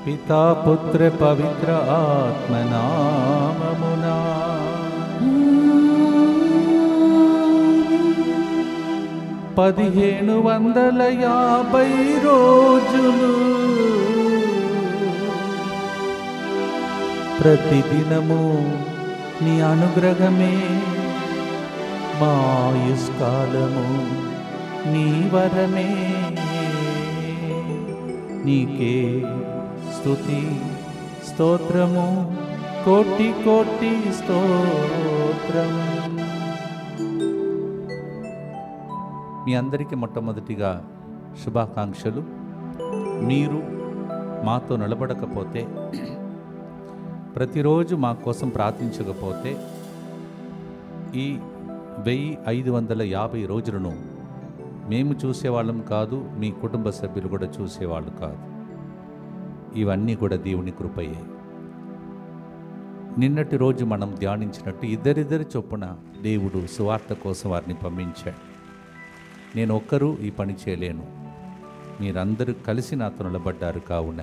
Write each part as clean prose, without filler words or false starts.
పితా పుత్ర పవిత్ర ఆత్మనామమునా 1550 రోజులు ప్రతిదినము నీ అనుగ్రహమే మా ఆయుష్కాలము, నీ వరమే. నీకే స్తుతి స్తోత్రము, కోటి కోటి స్తోత్రము. మీ అందరికీ మొట్టమొదటిగా శుభాకాంక్షలు. మీరు మాతో నిలబడకపోతే, ప్రతిరోజు మా కోసం ప్రార్థించకపోతే ఈ 1550 రోజులను మేము చూసేవాళ్ళం కాదు, మీ కుటుంబ సభ్యులు కూడా చూసేవాళ్ళు కాదు. ఇవన్నీ కూడా దేవుని కృపయే. నిన్నటి రోజు మనం ధ్యానించినట్టు ఇద్దరిద్దరి చొప్పున దేవుడు సువార్త కోసం వారిని పంపించాడు. నేను ఒక్కరూ ఈ పని చేయలేను, మీరందరూ కలిసి నాతో నిలబడ్డారు. కావున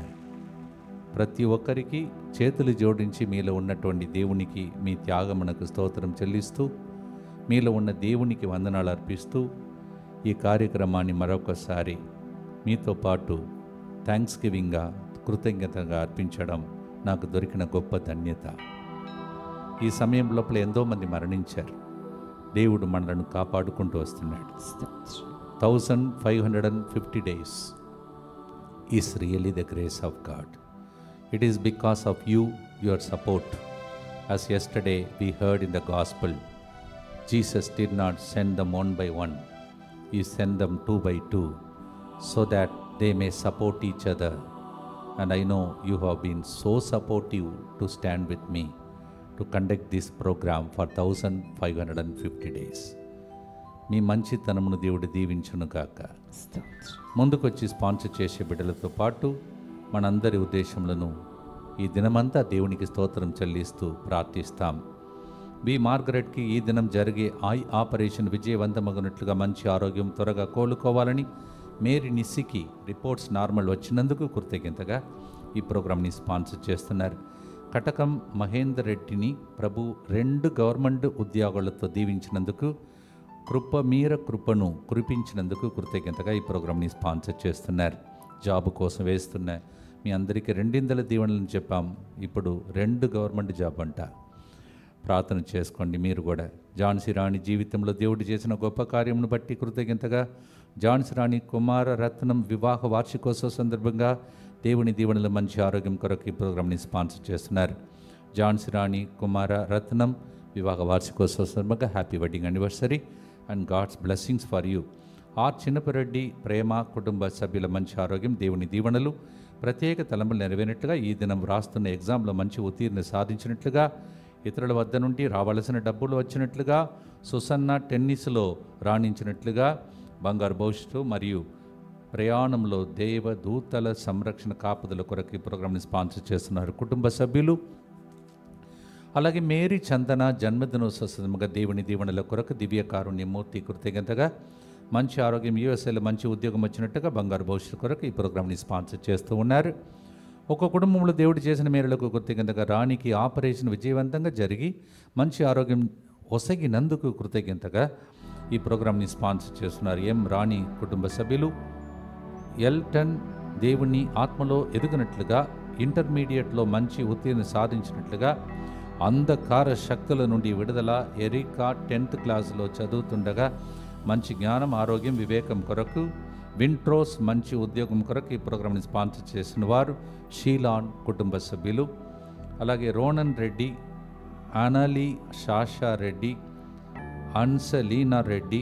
ప్రతి ఒక్కరికి చేతులు జోడించి మీలో ఉన్నటువంటి దేవునికి మీ త్యాగమునకు స్తోత్రం చెల్లిస్తూ, మీలో ఉన్న దేవునికి వందనాలు అర్పిస్తూ ఈ కార్యక్రమాన్ని మరొకసారి మీతో పాటు థ్యాంక్స్ గివింగ్గా, కృతజ్ఞతగా అర్పించడం నాకు దొరికిన గొప్ప ధన్యత. ఈ సమయం లోపల ఎంతోమంది మరణించారు. దేవుడు మనలను కాపాడుకుంటూ వస్తున్నాడు. 1550 days is really the grace of God. It is because of you, your support. As yesterday we heard in the gospel, Jesus did not send them one by one. He sent them 2 by 2 so that they may support each other. And I know you have been so supportive to stand with me to conduct this program for 1550 days. మీ మంచితనమును దేవుడు దీవించును గాక. ముందుకొచ్చి sponsor చేసే బిడ్డలతో పాటు మనందరి ఉద్దేశములను ఈ దినమంతా దేవునికి స్తోత్రం చెల్లిస్తూ ప్రార్థిస్తాం. బి మార్గరెట్కి ఈ దినం జరిగే ఐ ఆపరేషన్ విజయవంతమగినట్లుగా మంచి ఆరోగ్యం త్వరగా కోలుకోవాలని, మేరీ నిస్సికి రిపోర్ట్స్ నార్మల్ వచ్చినందుకు కృతజ్ఞతగా ఈ ప్రోగ్రామ్ని స్పాన్సర్ చేస్తున్నారు. కటకం మహేందర్ రెడ్డిని ప్రభు 2 గవర్నమెంట్ ఉద్యోగాలతో దీవించినందుకు, కృపను కురిపించినందుకు కృతజ్ఞతగా ఈ ప్రోగ్రామ్ని స్పాన్సర్ చేస్తున్నారు. జాబ్ కోసం వేస్తున్న మీ అందరికీ 200 దీవెనలను చెప్పాం. ఇప్పుడు 2 గవర్నమెంట్ జాబ్ అంట. ప్రార్థన చేసుకోండి. మీరు కూడా ఝాన్సీ రాణి జీవితంలో దేవుడు చేసిన గొప్ప కార్యమును బట్టి కృతజ్ఞతగా, ఝాన్సీ రాణి కుమార రత్నం వివాహ వార్షికోత్సవ సందర్భంగా దేవుని దీవెనలు మంచి ఆరోగ్యం కొరకు ఈ ప్రోగ్రామ్ని స్పాన్సర్ చేస్తున్నారు. ఝాన్సీ రాణి కుమార రత్నం వివాహ వార్షికోత్సవ సందర్భంగా happy wedding anniversary and God's blessings for you. R Chinnapareddy ప్రేమ కుటుంబ సభ్యుల మంచి ఆరోగ్యం, దేవుని దీవెనలు, ప్రత్యేక తలంపులు నెరవేరినట్లుగా, ఈ దినం రాస్తున్న ఎగ్జామ్లో మంచి ఉత్తీర్ణ సాధించినట్లుగా, ఇతరుల వద్ద నుండి రావాల్సిన డబ్బులు వచ్చినట్లుగా, సుసన్న టెన్నిస్లో రాణించినట్లుగా, బంగారు భవిష్యత్తు మరియు ప్రయాణంలో దేవదూతల సంరక్షణ కాపుదల కొరకు ఈ ప్రోగ్రామ్ని స్పాన్సర్ చేస్తున్నారు కుటుంబ సభ్యులు. అలాగే మేరీ చందన జన్మదినోత్సవ సందర్భంగా దేవుని దీవెనల కొరకు దివ్య కారుణ్యమూర్తి కృతజ్ఞతగా, మంచి ఆరోగ్యం, యూఎస్ఏలో మంచి ఉద్యోగం వచ్చినట్టుగా, బంగారు భవిష్యత్తు కొరకు ఈ ప్రోగ్రామ్ని స్పాన్సర్ చేస్తూ ఉన్నారు. ఒక కుటుంబంలో దేవుడు చేసిన మేరలకు కృతజ్ఞతగా, రాణికి ఆపరేషన్ విజయవంతంగా జరిగి మంచి ఆరోగ్యం ఒసగినందుకు కృతజ్ఞతగా ఈ ప్రోగ్రామ్ని స్పాన్సర్ చేస్తున్నారు. ఎం రాణి కుటుంబ సభ్యులు. ఎల్టన్ దేవుని ఆత్మలో ఎదుగునట్లుగా, ఇంటర్మీడియట్లో మంచి ఉత్తీర్ణ సాధించినట్లుగా, అంధకార శక్తుల నుండి విడుదల, ఎరికా 10th క్లాసులో చదువుతుండగా మంచి జ్ఞానం, ఆరోగ్యం, వివేకం కొరకు, వింట్రోస్ మంచి ఉద్యోగం కొరకు ఈ ప్రోగ్రామ్ని స్పాన్సర్ చేసిన వారు షీలాన్ కుటుంబ సభ్యులు. అలాగే రోనన్ రెడ్డి, అనాలి షాషా రెడ్డి, అన్సలీనా రెడ్డి,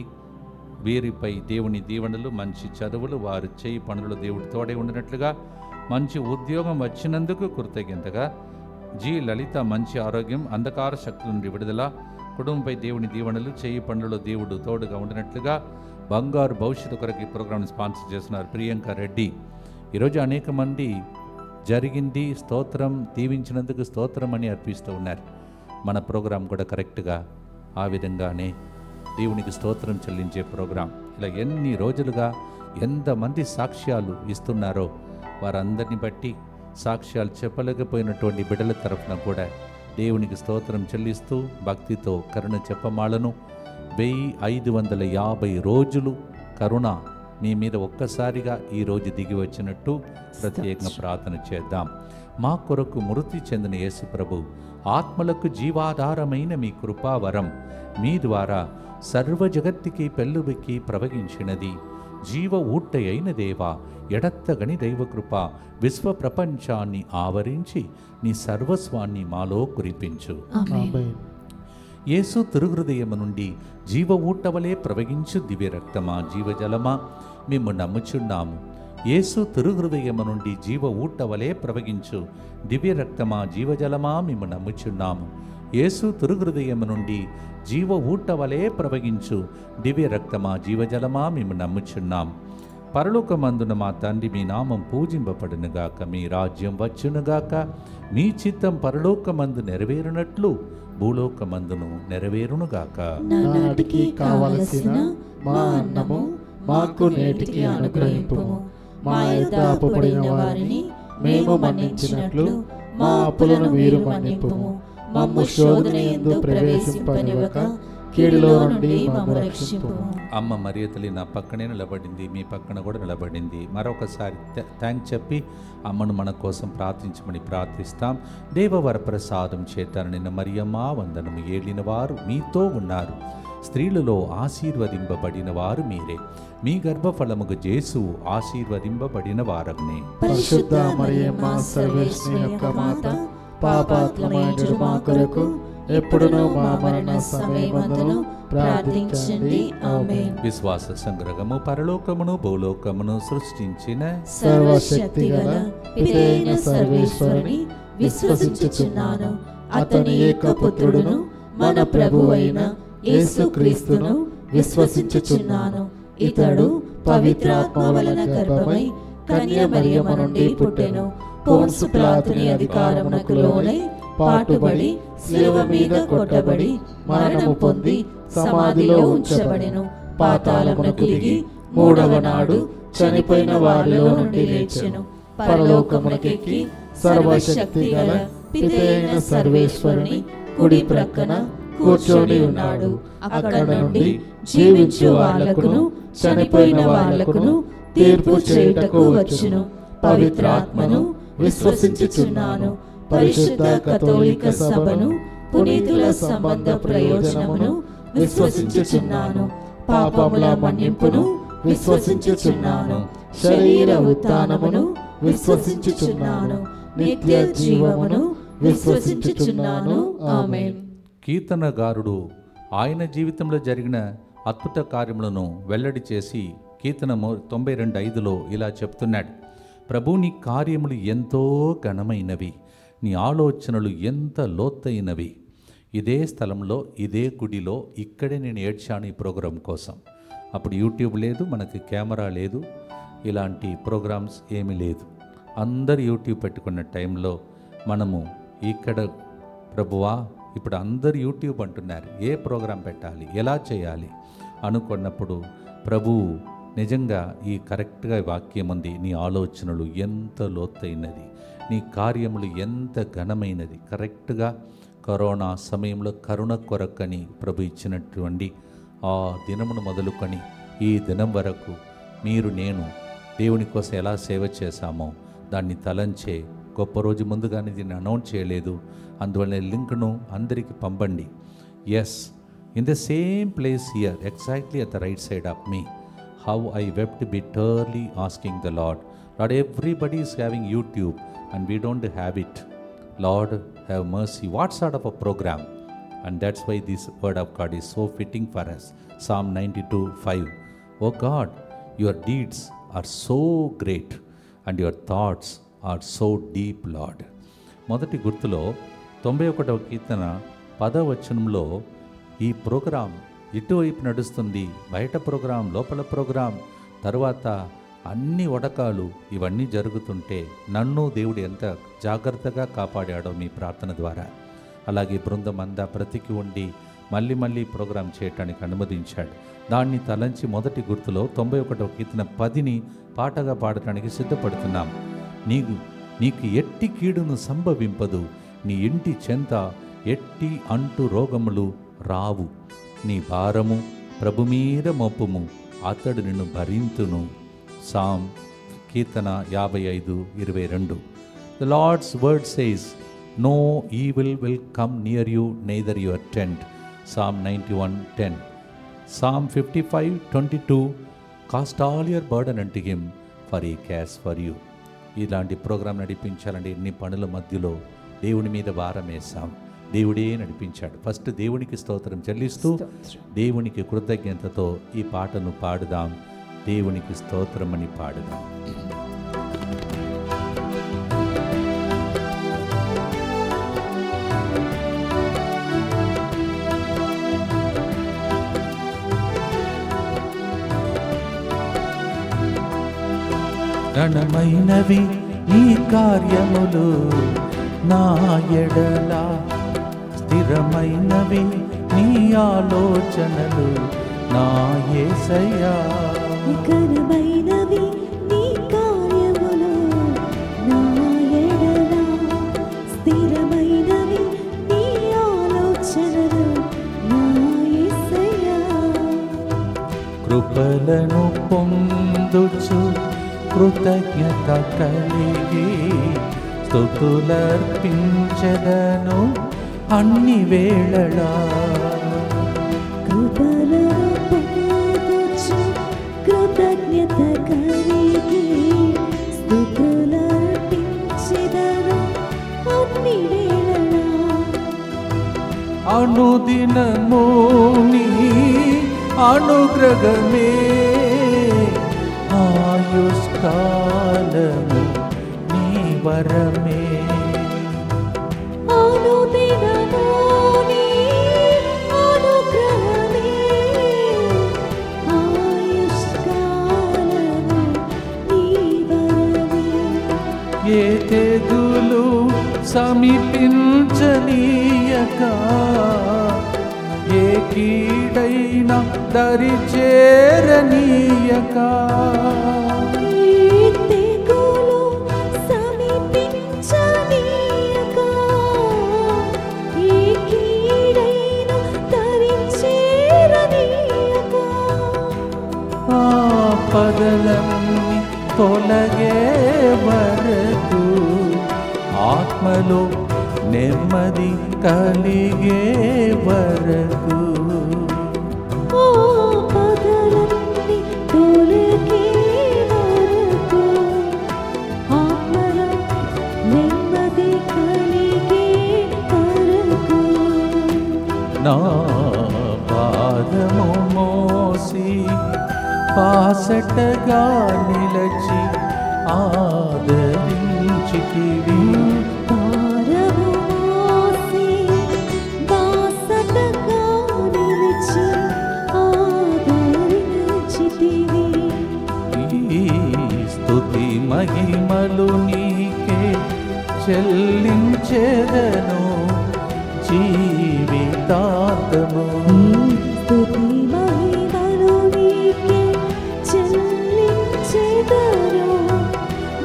వీరిపై దేవుని దీవెనలు, మంచి చదువులు, వారు చేయి పనులు దేవుడి తోడే ఉండినట్లుగా, మంచి ఉద్యోగం వచ్చినందుకు కృతజ్ఞతగా, జి లలిత మంచి ఆరోగ్యం, అంధకార శక్తుల నుండి విడుదల, కుటుంబంపై దేవుని దీవెనలు, చేయి పనులలో దేవుడు తోడుగా ఉండినట్లుగా, బంగారు భవిష్యత్తు కొరకు ఈ ప్రోగ్రామ్ని స్పాన్సర్ చేస్తున్నారు ప్రియాంక రెడ్డి. ఈరోజు అనేక మంది జరిగింది స్తోత్రం, దీవించినందుకు స్తోత్రం అని అర్పిస్తూ ఉన్నారు. మన ప్రోగ్రాం కూడా కరెక్ట్గా ఆ విధంగానే దేవునికి స్తోత్రం చెల్లించే ప్రోగ్రాం. ఇలా ఎన్ని రోజులుగా ఎంతమంది సాక్ష్యాలు ఇస్తున్నారో వారందరిని బట్టి సాక్ష్యాలు చెప్పలేకపోయినటువంటి బిడ్డల తరఫున కూడా దేవునికి స్తోత్రం చెల్లిస్తూ భక్తితో కరుణ చెప్పమాలను 1550 రోజులు కరుణ మీ మీద ఒక్కసారిగా ఈరోజు దిగి వచ్చినట్టు ప్రత్యేకంగా ప్రార్థన చేద్దాం. మా కొరకు మృతి చెందిన యేసు ప్రభు ఆత్మలకు జీవాధారమైన మీ కృపావరం మీ ద్వారా సర్వ జగత్తుకి పెళ్ళుబెక్కి ప్రవహించినది. జీవ ఊట అయిన దేవా, ఎడత్తగని దైవకృప విశ్వ ప్రపంచాన్ని ఆవరించి నీ సర్వస్వాన్ని మాలో కురిపించు. యేసు తిరుహృదయము నుండి జీవ ఊటవలే ప్రవహించు దివ్య రక్తమా, జీవజలమా మేము నమ్ముచున్నాము. యేసు తిరుహృదయము నుండి జీవ ఊటవలే ప్రవహించు దివ్య రక్తమా, జీవజలమా మేము నమ్ముచున్నాము. యేసు తిరుహృదయము నుండి జీవ ఊటవలే ప్రవహించు దివ్య రక్తమా, జీవజలమా మేము నమ్ముచున్నాం. పరలోకమందున మా తండ్రి, మీ నామం పూజింపబడునుగాక, మీ రాజ్యం వచ్చునుగాక, మీ చిత్తం పరలోకమందు నెరవేరునట్లు భూలోకమందును నెరవేరునుగాక. నాటికి కావలసిన మా అన్నము మాకు నేటికి అనుగ్రహింపుము. మా యొద్ద అప్పుపడిన వారిని మేము మన్నించినట్లు మా అప్పులను మీరు మన్నింపుము. మమ్ము శోధన యందు ప్రవేశింపనివ్వక కీడులో నుండి మమ్ము రక్షింపుము. అమ్మ మరియ తల్లి నా పక్కనే నిలబడింది, మీ పక్కన కూడా నిలబడింది. మరొకసారి థ్యాంక్స్ చెప్పి అమ్మను మన కోసం ప్రార్థించమని ప్రార్థిస్తాం. దేవవర ప్రసాదం చేత నిన్న మరియమ్మ వందనము. ఏలిన వారు మీతో ఉన్నారు, స్త్రీలలో ఆశీర్వదింపబడిన వారు మీరే. మీ గర్భఫలముగు యేసు ఆశీర్వదింపబడిన వారగ్నే. పరిశుద్ధ మరియమ్మ సర్వేశ్వరుని యొక్క మాత, పాపాత్ములైన మా కొరకు ఎప్పుడునూ మా మరణ సమయమందును ప్రార్థించండి. ఆమేన్. విశ్వాస సంగ్రహము. పరలోకమును భూలోకమును సృష్టించిన సర్వశక్తిగల పితైన సర్వేశ్వరుని విశ్వసించుచున్నాను. అతని ఏకపుత్రుడును మన ప్రభువైన యేసుక్రీస్తును విశ్వసించుచున్నాను. ఇతడు పవిత్రాత్మ వలన గర్భమై కన్య మరియమ్మ నుండి పుట్టెను. పోన్సు పిలాతుని అధికారమునకు లోనై పాటుబడి శిలువ మీద కొట్టబడి మరణము పొంది సమాధిలో ఉంచబడెను. పాతాళమునకు దిగి మూడవ నాడు చనిపోయిన వారిలో నుండి లేచెను. పరలోకమునకెక్కి సర్వశక్తిగల పితైన సర్వేశ్వరుని కుడి ప్రక్కన కూర్చొని ఉన్నాడు. అక్కడ నుండి జీవించు వాళ్లకును చనిపోయిన వాళ్లకును తీర్పు చేయుటకు వచ్చును. పవిత్రాత్మను విశ్వసించుచున్నాను. పరిశుద్ధ కథోలిక సభను, పునీతుల సంబంధ ప్రయోజనమును విశ్వసించుచున్నాను. పాపముల మన్నింపును విశ్వసించుచున్నాను. శరీర ఉత్థానమును విశ్వసించుచున్నాను. నిత్య జీవమును విశ్వసించుచున్నాను. ఆమేన్. కీర్తనగారుడు ఆయన జీవితంలో జరిగిన అద్భుత కార్యములను వెల్లడి చేసి కీర్తనము 92:5లో ఇలా చెప్తున్నాడు. ప్రభు, నీ కార్యములు ఎంతో ఘనమైనవి, నీ ఆలోచనలు ఎంత లోతైనవి. ఇదే స్థలంలో, ఇదే గుడిలో, ఇక్కడే నేను ఏడ్చాను ఈ ప్రోగ్రాం కోసం. అప్పుడు యూట్యూబ్ లేదు, మనకి కెమెరా లేదు, ఇలాంటి ప్రోగ్రామ్స్ ఏమీ లేదు. అందరు యూట్యూబ్ పెట్టుకున్న టైంలో మనము ఇక్కడ, ప్రభువా ఇప్పుడు అందరు యూట్యూబ్ అంటున్నారు, ఏ ప్రోగ్రాం పెట్టాలి, ఎలా చేయాలి అనుకున్నప్పుడు ప్రభువు నిజంగా ఈ కరెక్ట్గా వాక్యం ఉంది. నీ ఆలోచనలు ఎంత లోతైనది, నీ కార్యములు ఎంత ఘనమైనది. కరెక్ట్గా కరోనా సమయంలో కరుణ కొరకని ప్రభు ఇచ్చినటువంటి ఆ దినమును మొదలుకొని ఈ దినం వరకు మీరు నేను దేవుని కోసం ఎలా సేవ చేశామో దాన్ని తలంచే గొప్ప రోజు. ముందుగానే దీన్ని అనౌన్స్ చేయలేదు, అందువల్ల లింక్ను అందరికీ పంపండి. Yes, in the same place here, exactly at the right side of me, how I wept bitterly asking the Lord, Lord, everybody is having YouTube and we don't have it. Lord, have mercy. What sort of a program? And that's why this word of God is so fitting for us. Psalm 92:5. Oh God, your deeds are so great and your thoughts are so deep, Lord. మొదటి గుర్తులో 91వ కీర్తన 10వ వచనంలో ఈ programme ఇటువైపు నడుస్తుంది, బయట programme, లోపల programme, తర్వాత అన్ని వడకాలు ఇవన్నీ జరుగుతుంటే నన్ను దేవుడు ఎంత జాగ్రత్తగా కాపాడాడో మీ ప్రార్థన ద్వారా. అలాగే బృందం అంతా బ్రతికి ఉండి మళ్ళీ మళ్ళీ ప్రోగ్రాం చేయటానికి అనుమతించాడు. దాన్ని తలంచి మొదటి గుర్తులో 91వ కీర్తన 10ని పాటగా పాడటానికి సిద్ధపడుతున్నాం. నీకు ఎట్టి కీడును సంభవింపదు, నీ ఇంటి చెంత ఎట్టి అంటు రోగములు రావు. నీ భారము ప్రభు మీద మోపుము, అతడు నిన్ను భరింతును. సామ్ కీర్తన 55:22. The Lord's word says, no evil will come near you, neither your tent. Psalm 91:10. Psalm 55:22. Cast all your burden unto him, for he cares for you. ఇలాంటి ప్రోగ్రాం నడిపించాలంటే ఎన్ని పనుల మధ్యలో దేవుని మీద భారం వేసాం, దేవుడే నడిపించాడు. ఫస్ట్ దేవునికి స్తోత్రం చెల్లిస్తూ దేవునికి కృతజ్ఞతతో ఈ పాటను పాడుదాం. దేవునికి స్తోత్రం అని పాడుదాం. ఘనమైనవి నీ కార్యములు నా ఎడల, స్థిరమైనవి నీ ఆలోచనలు నా యేసయ్యా. ఘనమైనవి నీ కార్యములు నా ఎడల, స్థిరమైనవి నీ ఆలోచనలు నా యేసయ్యా. కృపలను పొందుచు కృతజ్ఞత కలిగి స్తుతులర్పించెదను అన్ని వేళలా. కృపలను పొందుచు కృతజ్ఞత కలిగి స్తుతులర్పించెదను అన్ని వేళలా. అనుదినము నీ అనుగ్రహమే, ఆయుష్కాలము నీ వరమే. అనుదినము నీ అనుగ్రహమే, ఆయుష్కాలము నీ వరమే. ఏ తెగులు సమీపించనీయక, ఏ కీడైనా దరి చేరనీయక, తెగులు సమీపించనీయక, ఏ కీడైనా దరి చేరనీయక. ఆపదలన్నీ తొలగే వరకు, ఆత్మలో నెమ్మది కలిగే వరకు. ఆపదలన్నీ తొలగే వరకు, ఆత్మలో నెమ్మది కలిగే వరకు. నా పాదము మోసి పాసటగా నిలచి ఆదరించితివి. భారము మోసి బాసటగా నిలిచి ఆదరించితివి. ఈ స్తుతి మహిమలు నీకే చెల్లించెదను జీవితాంతము. స్తుతి మహిమలు నీకే చెల్లించెదను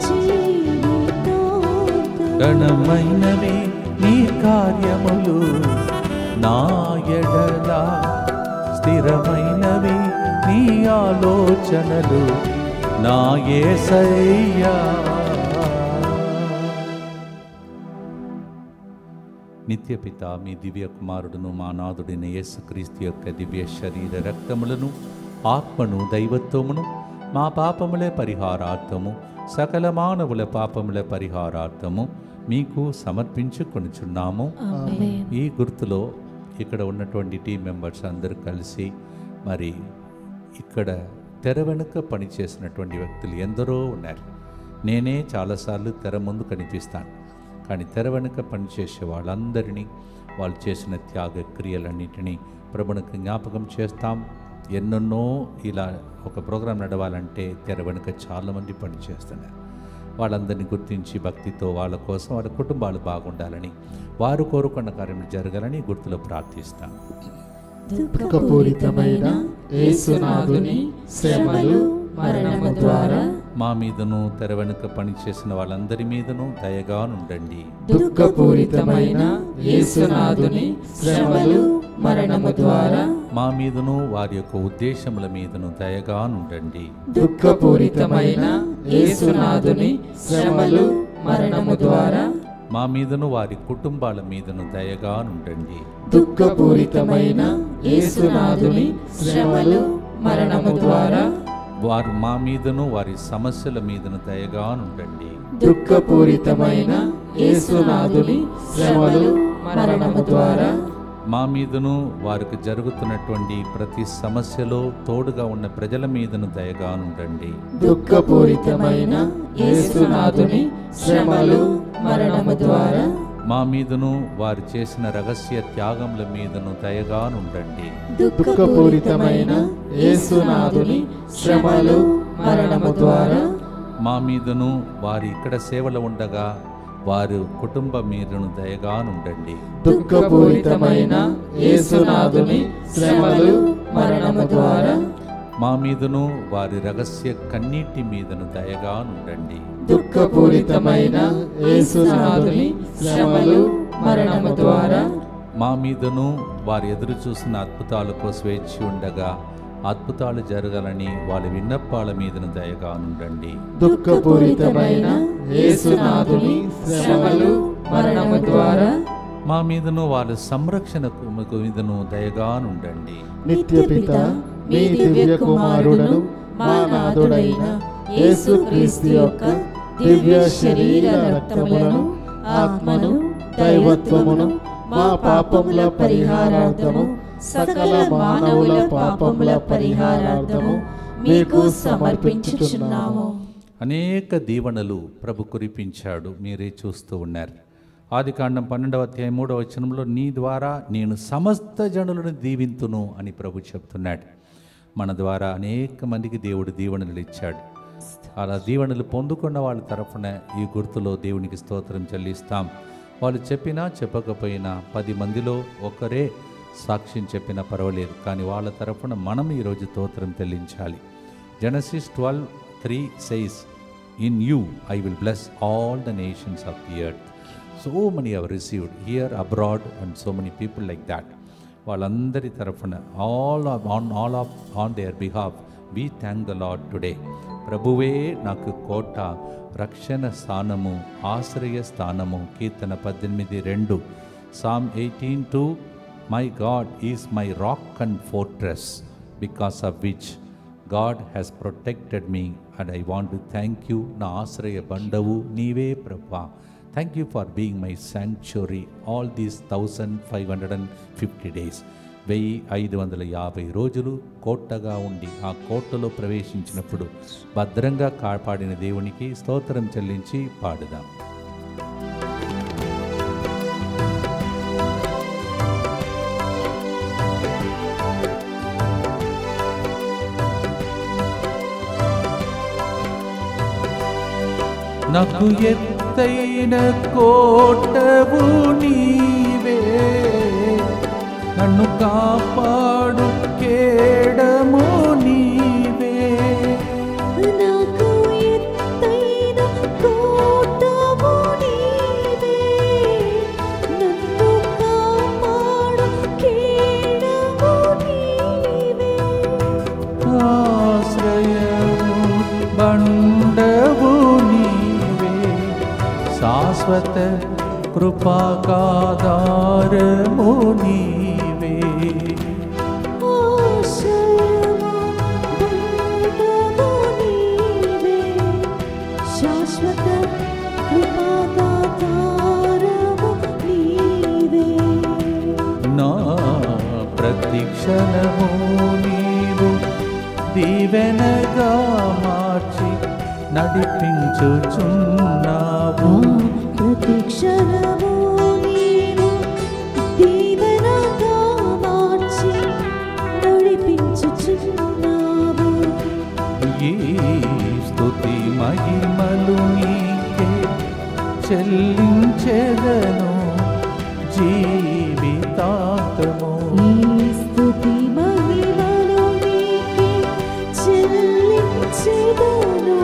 జీవితాంతము. ఘనమైనవి నీ కార్యములు నా ఎడల, స్థిరమైనవి నీ ఆలోచనలు నా యేసయ్యా. నిత్యపిత మీ దివ్య కుమారుడును మా నాథుడైన యేసుక్రీస్తు యొక్క దివ్య శరీర రక్తములను, ఆత్మను, దైవత్వమును మా పాపముల పరిహారార్థము, సకల మానవుల పాపముల పరిహారార్థము మీకు సమర్పించుకొనుచున్నాము. ఈ గుర్తులో ఇక్కడ ఉన్నటువంటి టీం మెంబర్స్ అందరూ కలిసి మరి ఇక్కడ తెర వెనుక పనిచేసినటువంటి వ్యక్తులు ఎందరో ఉన్నారు. నేనే చాలాసార్లు తెర ముందు కనిపిస్తాను, కానీ తెర వెనుక పనిచేసే వాళ్ళందరినీ, వాళ్ళు చేసిన త్యాగ క్రియలన్నింటినీ ప్రభువునికి జ్ఞాపకం చేస్తాం. ఎన్నెన్నో ఇలా ఒక ప్రోగ్రాం నడవాలంటే తెర వెనుక చాలామంది పనిచేస్తున్నారు. వాళ్ళందరినీ గుర్తించి భక్తితో వాళ్ళ కోసం వాళ్ళ కుటుంబాలు బాగుండాలని, వారు కోరుకున్న కార్యం జరగాలని గుర్తులో ప్రార్థిస్తాం. దుఃఖపూరితమైన యేసునాథుని శ్రమలు, మరణము ద్వారా మా మీదను తెర వెనుక పనిచేసిన వాళ్ళందరి మీదను దయగా నుండండి. దుఃఖపూరితమైన యేసునాథుని శ్రమలు మరణము ద్వారా మా మీదను వారి యొక్క ఉద్దేశముల మీదను దయగా నుండండి. దుఃఖపూరితమైన యేసునాథుని శ్రమలు మరణము ద్వారా మా మీదను వారి కుటుంబాల మీదను దయగా నుండండి. దుఃఖపూరితమైన యేసునాథుని శ్రమలు మరణము ద్వారా వారు మా మీదను వారి సమస్యల మీదను దయగా నుండండి. దుఃఖపూరితమైన యేసునాథుని శ్రమలు మరణము ద్వారా మా మీదను వారికి జరుగుతున్నటువంటి ప్రతి సమస్యలో తోడుగా ఉన్న ప్రజల మీదను దయగా నుండండి. దుఃఖపూరితమైన యేసునాథుని శ్రమలు మరణము ద్వారా మా మీదను వారు చేసిన రహస్య త్యాగముల మీదను దయగా నుండండి. దుఃఖపూరితమైన యేసునాథుని శ్రమలు మరణము ద్వారా మా మీదను వారు ఇక్కడ సేవలో ఉండగా వారు కుటుంబం మీదను దయగా నుండండి. దుఃఖపూరితమైన యేసునాథుని శ్రమలు మరణము ద్వారా మా మీదను వారి రహస్య కన్నీటి మీదను దయగా నుండండి. దుఃఖపూరితమైన యేసునాథుని శ్రమలు మరణము ద్వారా మా మీదను వారు ఎదురు చూసిన అద్భుతాలకు స్వేచ్ఛ ఉండగా అద్భుతాలు జరగాలని వాళ్ళ విన్నపాల మీదను దయగా నుండండి. దుఃఖపూరితమైన యేసునాథుని శ్రమలు మరణము ద్వారా మా మీదను వాళ్ళ సంరక్షణకు మీదను దయగా నుండండి. నిత్యపిత మీ దివ్య కుమారుడను మా నాథుడైన యేసుక్రీస్తు యొక్క దివ్య శరీర రక్తములను ఆత్మను దైవత్వమును మా పాపముల పరిహారార్థము సకల మానవుల పాపముల పరిహారార్థము మీకు సమర్పించుచున్నాము. అనేక దీవెనలు ప్రభు కురిపించాడు, మీరే చూస్తూ ఉన్నారు. ఆదికాండం 12వ అధ్యాయం 3వ వచనంలో నీ ద్వారా నేను సమస్త జనులను దీవింతును అని ప్రభు చెప్తున్నాడు. మన ద్వారా అనేక మందికి దేవుడు దీవెనలు ఇచ్చాడు. అలా దీవెనలు పొందుకున్న వాళ్ళ తరఫున ఈ గుర్తులో దేవునికి స్తోత్రం చెల్లిస్తాం. వాళ్ళు చెప్పినా చెప్పకపోయినా 10 మందిలో ఒకరే సాక్ష్యం చెప్పినా పర్వాలేదు, కానీ వాళ్ళ తరఫున మనం ఈరోజు స్తోత్రం చెల్లించాలి. Genesis 12:3 says, in you I will bless all the nations of the earth. So many have received here, abroad, and so many people like that. వాళ్ళందరి తరఫున on their behalf we thank the Lord today. ప్రభువే నాకు కోట, రక్షణ స్థానము, ఆశ్రయ స్థానము. కీర్తన 18:2. Psalm 18:2, my God is my rock and fortress, because of which God has protected me, and I want to thank you. నా ఆశ్రయ బండవు నీవే ప్రభువా. Thank you for being my sanctuary all these 1550 days. 1550 రోజులు కోటగా ఉండి ఆ కోటలో ప్రవేశించినప్పుడు భద్రంగా కాపాడిన దేవునికి స్తోత్రం చెల్లించి పాడుదాం. నాకు ఎత్తైన కోటవు నీవే, నన్ను కాపాడు కేడము నీవే. నాకు ఎత్తైన కోటవు నీవే, నన్ను కాపాడు కేడము నీవే. ఆశ్రయము బండవు నీవే, శాశ్వత కృపాకాధారము నీవే. ఆశ్రయము బండవు నీవే, శాశ్వత కృపాదాతారము నీవే. నా ప్రతిక్షణము నీవు దీవెనగా మార్చి నడిపించుచున్నావు. ప్రతిక్షణము నీవు దీవెనగా మార్చి నడిపించుచున్నావు. ఈ స్తుతి మహిమలు నీకే చెల్లించెదను జీవితాంతము. ఈ స్తుతి మహిమలు నీకే చెల్లించెదను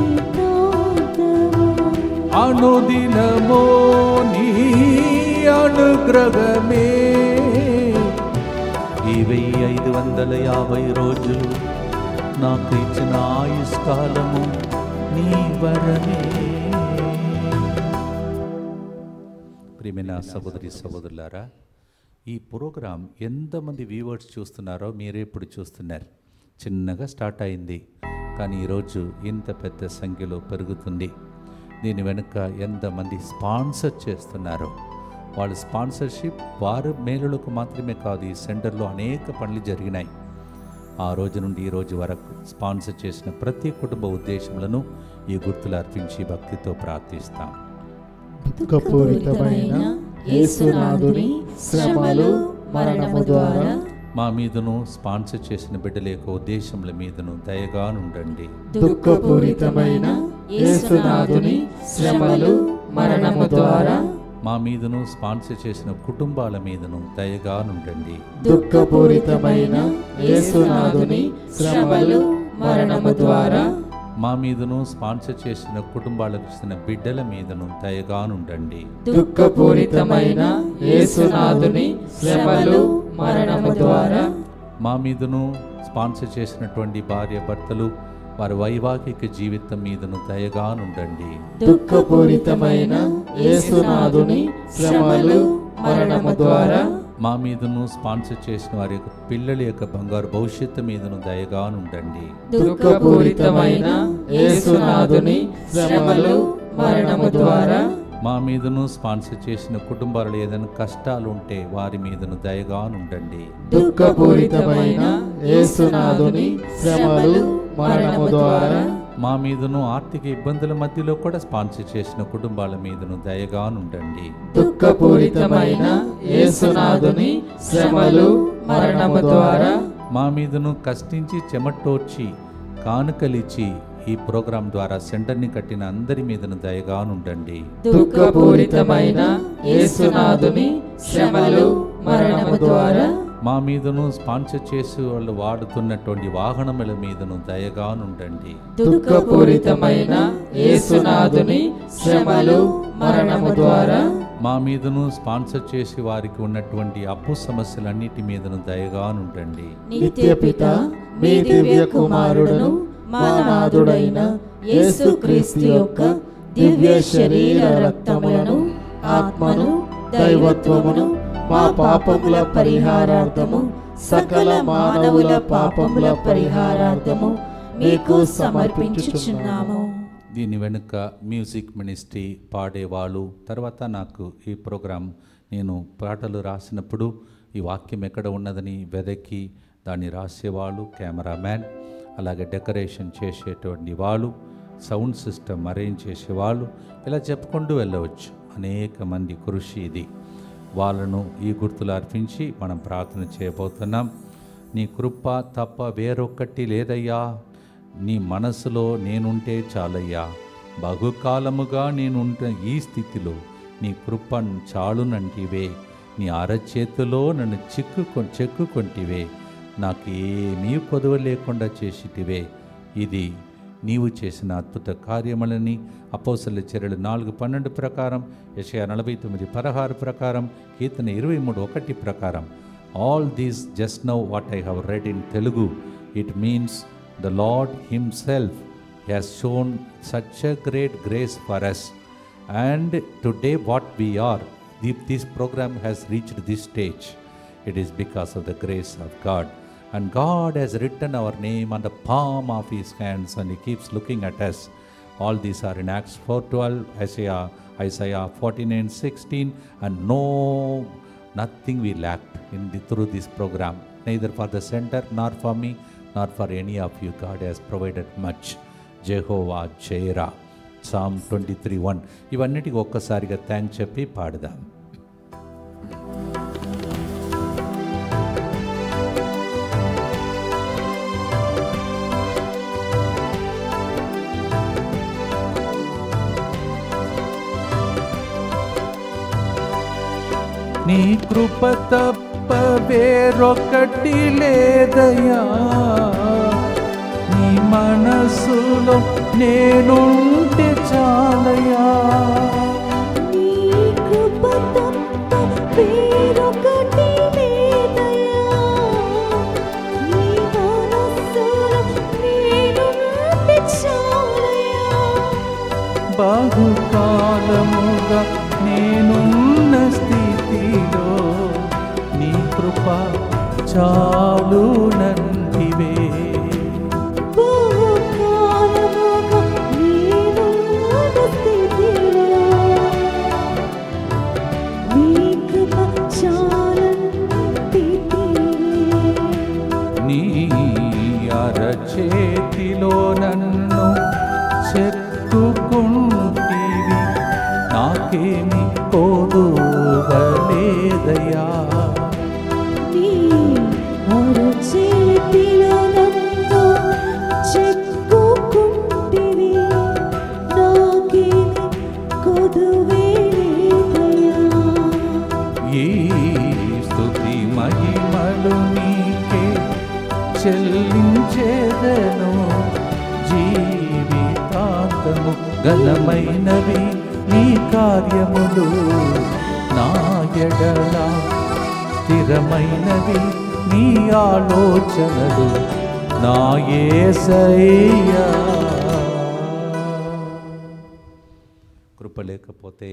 జీవితాంతము అనుదినమో నీ అనుగ్రహమే. ఈ 1550 రోజులు నాకు ఇచ్చిన ఆయుష్కాలము నీ వరమే. ప్రియమైన సహోదరి సహోదరులారా, ఈ ప్రోగ్రాం ఎంతమంది వ్యూవర్స్ చూస్తున్నారో మీరే ఇప్పుడు చూస్తున్నారు. చిన్నగా స్టార్ట్ అయింది, కానీ ఈరోజు ఇంత పెద్ద సంఖ్యలో పెరుగుతుంది. దీని వెనుక ఎంతమంది స్పాన్సర్ చేస్తున్నారో, వాళ్ళ స్పాన్సర్షిప్ వారు మేలులకు మాత్రమే కాదు, ఈ సెంటర్లో అనేక పనులు జరిగినాయి. ఆ రోజు నుండి ఈ రోజు వరకు స్పాన్సర్ చేసిన ప్రతి కుటుంబ ఉద్దేశములను ఈ గుర్తులు అర్పించి భక్తితో ప్రార్థిస్తాం. దుఃఖపూరితమైన యేసునాథుని శ్రమలు మరణము ద్వారా మా మీదను స్పాన్సర్ చేసిన బిడ్డల యొక్క ఉద్దేశముల మీదను దయగా నుండండి. దుఃఖపూరితమైన యేసునాథుని శ్రమలు మరణము ద్వారా మా మీదను స్పాన్సర్ చేసిన కుటుంబాల మీదను దయగా నుండండి. దుఃఖపూరితమైన యేసునాథుని శ్రమలు మరణము ద్వారా మా మీదను స్పాన్సర్ చేసిన కుటుంబాలకు ఇచ్చిన బిడ్డల మీదను దయగా నుండండి. దుఃఖపూరితమైన యేసునాథుని శ్రమలు మరణము ద్వారా మా మీదను స్పాన్సర్ చేసినటువంటి భార్య భర్తలు వారి వైవాహిక జీవితం మీదను దయగా నుండండి. దుఃఖపూరితమైన యేసునాథుని శ్రమలు మరణము ద్వారా మా మీదను స్పాన్సర్ చేసిన వారి యొక్క పిల్లల యొక్క బంగారు భవిష్యత్తు మీదను దయగా నుండండి. దుఃఖపూరితమైన యేసునాథుని శ్రమలు మరణము ద్వారా మా మీదను స్పాన్సర్ చేసిన కుటుంబాలలో ఏదైనా కష్టాలు ఉంటే వారి మీదను దయగా నుండండి. దుఃఖపూరితమైన యేసునాథుని శ్రమలు మరణము ద్వారా మా మీదను ఆర్థిక ఇబ్బందుల మధ్యలో కూడా స్పాన్సర్ చేసిన కుటుంబాల మీదను దయగా నుండండి. దుఃఖపూరితమైన యేసునాథుని శ్రమలు మరణము ద్వారా మా మీదను కష్టించి చెమటోర్చి కానుకలిచ్చి ఈ ప్రోగ్రాం ద్వారా సెంటర్ని కట్టిన అందరి మీదను దయగా నుండండి. దుఃఖపూరితమైన యేసునాథుని శ్రమలు మరణము ద్వారా మా మీదను స్పాన్సర్ చేసి వాళ్ళు వాడుతున్నటువంటి వాహనముల మీదను దయగా నుండండి. దుఃఖపూరితమైన యేసునాథుని శ్రమలు మరణము ద్వారా మా మీదను స్పాన్సర్ చేసి వారికి ఉన్నటువంటి అప్పు సమస్యలన్నిటి మీదను దయగా నుండండి. నిత్యపిత మీ దివ్య కుమారుడును మా నాథుడైన యేసుక్రీస్తు యొక్క దివ్య శరీర రక్తములను ఆత్మను దైవత్వమును మా పాపముల పరిహారార్థము సకల మానవుల పాపముల పరిహారార్థము మీకు సమర్పించుచున్నాము. దీని వెనుక మ్యూజిక్ మినిస్ట్రీ పాడేవాళ్ళు, తర్వాత నాకు ఈ ప్రోగ్రాం నేను పాటలు రాసినప్పుడు ఈ వాక్యం ఎక్కడ ఉన్నదని వెదకి దాన్ని రాసేవాళ్ళు, కెమెరామ్యాన్, అలాగే డెకరేషన్ చేసేటువంటి వాళ్ళు, సౌండ్ సిస్టమ్ అరేంజ్ చేసేవాళ్ళు, ఇలా చెప్పుకుంటూ వెళ్ళవచ్చు. అనేక మంది కృషి ఇది. వాళ్ళను ఈ గుర్తులు అర్పించి మనం ప్రార్థన చేయబోతున్నాం. నీ కృప తప్ప వేరొక్కటి లేదయ్యా, నీ మనసులో నేనుంటే చాలయ్యా, బహుకాలముగా నేనుంటే ఈ స్థితిలో నీ కృప చాలునంటివే, నీ అరచేతిలో నన్ను చెక్కుకొంటివే, నాకు ఏమీ కొదవ లేకుండా చేసిటివే. ఇది నీవు చేసిన అద్భుత కార్యములని అపోస్తలుల చర్యలు 4:12 ప్రకారం, యెషయా 49:16 ప్రకారం, కీర్తన 23:1 ప్రకారం. All these just now what I have read in Telugu, it means the Lord himself has shown such a great grace for us, and today what we are, if this program has reached this stage, it is because of the grace of God. And God has written our name on the palm of his hands, and he keeps looking at us. All these are in Acts 4:12, Isaiah 49:16, and nothing we lacked through this program, neither for the center nor for me nor for any of you. God has provided much. Jehovah Jireh, Psalm 23:1. ఇవన్నిటికి ఒక్కసారిగా thanks చెప్పి పాడదాం. నీ కృప తప్ప వేరొకటి లేదయ్యా, నీ మనసులో నేనుంటే చాలయా. నీ కృప తప్ప వేరొకటి లేదయ్యా. నీ మనసులో నేనుంటే చాలయా. బహుకాలముగా నేనున్న స్థితిలో నీ కృప చాలునంటివే. బహుకాలముగా నేనున్న స్థితిలో నీ కృప చాలంటివే. నీ అరచేతిలో నన్ను చెక్కుకుంటివి, నాకేమి కోదువలేదయా. నీ అరచేతిలో నన్ను చెక్కుకుంటివి, నాకేమి కొదువేలేదయ్యా. ఈ స్తుతి మహిమలు నీకే చెల్లించేదను, జీవితాంతము ఘనమైనవి నీ కార్యములు, నా ఎడల స్థిరమైనవి నీ ఆలోచనలు, నా యేసయ్యా. కృప లేకపోతే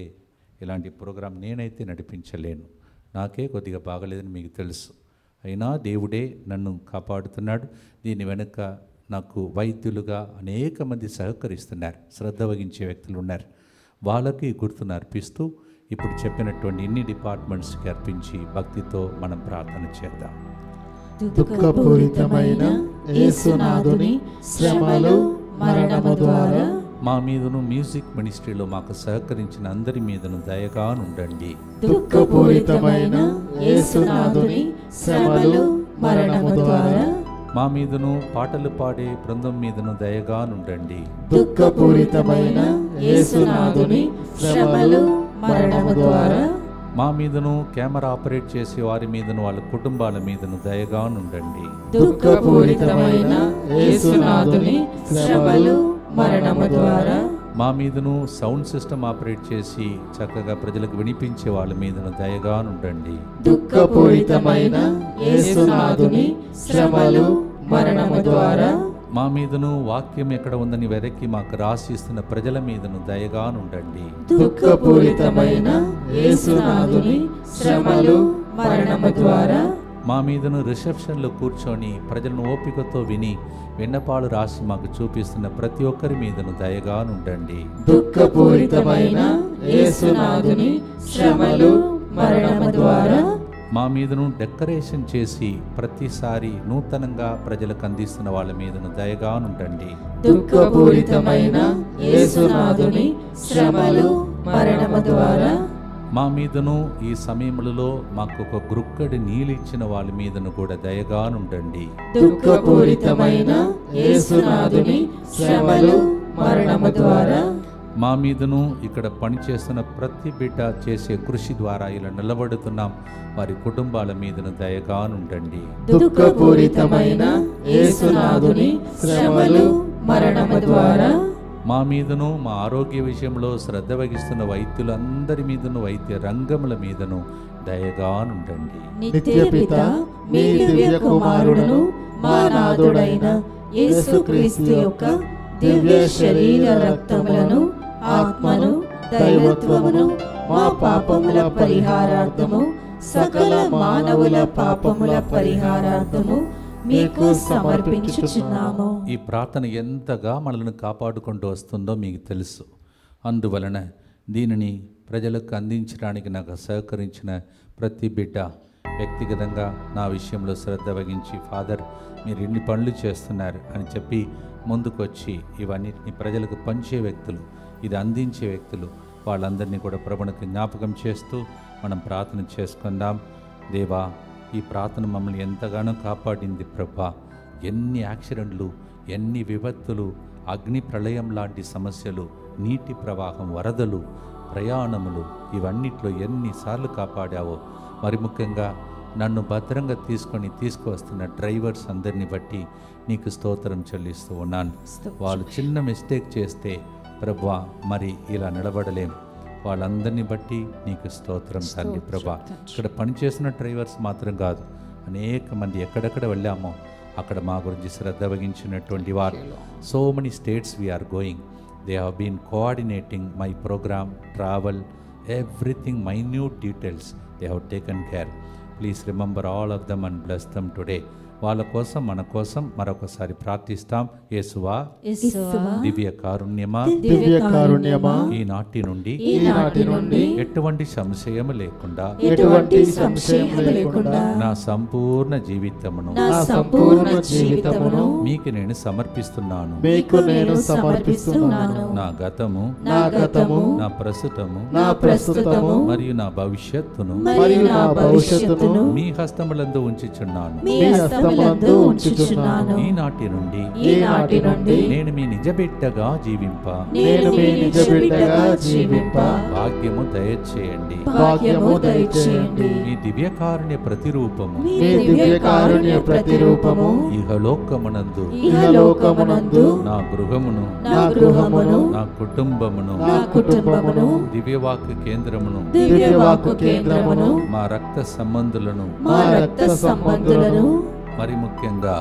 ఇలాంటి ప్రోగ్రాం నేనైతే నడిపించలేను. నాకే కొద్దిగా బాగలేదని మీకు తెలుసు. అయినా దేవుడే నన్ను కాపాడుతున్నాడు. దీని వెనుక నాకు వైద్యులుగా అనేక మంది సహకరిస్తున్నారు, శ్రద్ధ వహించే వ్యక్తులు ఉన్నారు. వాళ్ళకి గుర్తును అర్పిస్తూ ఇప్పుడు చెప్పినటువంటి ఇన్ని డిపార్ట్మెంట్స్కి అర్పించి భక్తితో మనం ప్రార్థన చేద్దాం. దుఃఖపూరితమైన యేసునాథుని శ్రమలు మరణము ద్వారా మా మీదను మ్యూజిక్ మినిస్ట్రీలో మాకు సహకరించిన అందరి మీదను దయగా నుండండి. దుఃఖపూరితమైన యేసునాథుని శ్రమలు మరణము ద్వారా మా మీదను పాటలు పాడే బృందం మీదను దయగా నుండండి. దుఃఖపూరితమైన యేసునాథుని శ్రమలు మరణము ద్వారా మా మీదను కెమెరా ఆపరేట్ చేసే వారి మీదను వాళ్ళ కుటుంబాల మీదను దయగా నుండండి. దుఃఖపూరితమైన యేసునాథుని శ్రమలు మరణము ద్వారా మా మీదను సౌండ్ సిస్టమ్ ఆపరేట్ చేసి చక్కగా ప్రజలకు వినిపించే వాళ్ళ మీదను దయగా నుండండి. దుఃఖపూరితమైన యేసునాథుని శ్రమలు మరణము ద్వారా మా మీదను వాక్యం ఎక్కడ ఉందని వెరకి మాకు రాసిస్తున్న ప్రజల మీదను దయగా నుండండి. దుఃఖపూరితమైన యేసునాథుని శ్రమలు మరణము ద్వారా మా మీదను రిసెప్షన్లో కూర్చొని ప్రజలను ఓపికతో విని విన్నపాలు రాసి మాకు చూపిస్తున్న ప్రతి ఒక్కరి మీదను దయగా నుండండి. దుఃఖపూరితమైన యేసునాథుని శ్రమలు మరణము ద్వారా మా మీదను డెకరేషన్ చేసి ప్రతిసారి నూతనంగా ప్రజలకు అందిస్తున్న వాళ్ళ మీదను దయగా నుండండి. దుఃఖపూరితమైన యేసునాథుని శ్రమలు మరణము ద్వారా మా మీదను ఈ సమయములలో మాకు ఒక గ్రుక్కడి నీళ్ళు ఇచ్చిన వాళ్ళ మీదను కూడా దయగా నుండండి. దుఃఖపూరితమైన యేసునాథుని శ్రమలు మరణము ద్వారా మా మీదను ఇక్కడ పనిచేస్తున్న ప్రతి బిడ్డ చేసే కృషి ద్వారా ఇలా నిలబడుతున్నాం, వారి కుటుంబాల మీదను దయగా నుండండి. దుఃఖపూరితమైన యేసునాథుని శ్రమలు మరణము ద్వారా మా మీదను మా ఆరోగ్య విషయంలో శ్రద్ధ వహిస్తున్న వైద్యులందరి మీదను వైద్య రంగముల మీదను దయగా నుండండి. నిత్య పిత మీ దివ్య కుమారుడును మా నాథుడైన యేసుక్రీస్తు యొక్క దివ్య శరీర రక్తములను ఆత్మను దైవత్వమును మా పాపముల పరిహారార్థము సకల మానవుల పాపముల పరిహారార్థము మీకు సమర్పించుచున్నాము. ఈ ప్రార్థన ఎంతగా మనల్ని కాపాడుకుంటూ వస్తుందో మీకు తెలుసు. అందువలన దీనిని ప్రజలకు అందించడానికి నాకు సహకరించిన ప్రతి బిడ్డ వ్యక్తిగతంగా నా విషయంలో శ్రద్ధ వహించి, ఫాదర్ మీరు ఇన్ని పనులు చేస్తున్నారు అని చెప్పి ముందుకొచ్చి ఇవన్నిటిని ప్రజలకు పంచే వ్యక్తులు, ఇది అందించే వ్యక్తులు, వాళ్ళందరినీ కూడా ప్రభువునికి జ్ఞాపకం చేస్తూ మనం ప్రార్థన చేసుకుందాం. దేవా, ఈ ప్రార్థన మమ్మల్ని ఎంతగానో కాపాడింది ప్రభా. ఎన్ని యాక్సిడెంట్లు, ఎన్ని విపత్తులు, అగ్ని ప్రళయం లాంటి సమస్యలు, నీటి ప్రవాహం, వరదలు, ప్రయాణములు, ఇవన్నిట్లో ఎన్నిసార్లు కాపాడావో. మరి ముఖ్యంగా నన్ను భద్రంగా తీసుకువస్తున్న డ్రైవర్స్ అందరిని బట్టి నీకు స్తోత్రం చెల్లిస్తూ ఉన్నాను. వాళ్ళు చిన్న మిస్టేక్ చేస్తే ప్రభువా మరి ఇలా నిలబడలేం. వాళ్ళందరినీ బట్టి నీకు స్తోత్రం తండ్రి. ప్రభా, ఇక్కడ పనిచేస్తున్న డ్రైవర్స్ మాత్రం కాదు, అనేక మంది ఎక్కడెక్కడ వెళ్ళామో అక్కడ మా గురించి శ్రద్ధ వహించినటువంటి వారు. So many states we are going, they have been coordinating my program, travel, everything, minute details they have taken care. Please remember all of them and bless them today. వాళ్ళ కోసం మన కోసం మరొకసారి ప్రార్థిస్తాం. యేసువా, దివ్య కారుణ్యమా, ఈనాటి నుండి ఎటువంటి సంశయము లేకుండా నా సంపూర్ణ జీవితమును మీకు నేను సమర్పిస్తున్నాను. నా గతము, నా ప్రస్తుతము మరియు నా భవిష్యత్తును మీ హస్తములందు ఉంచుచున్నాను. ఈనాటి నుండి నేను మీ నిజ బిడ్డగా జీవింప భాగ్యము దయచేయండి. మీ దివ్యకారుణ్య ప్రతిరూపము ఇహలోకమునందు నా గృహమును, నా కుటుంబమును, దివ్యవాక్య కేంద్రమును, మా రక్త సంబంధులను, మరి ముఖ్యంగా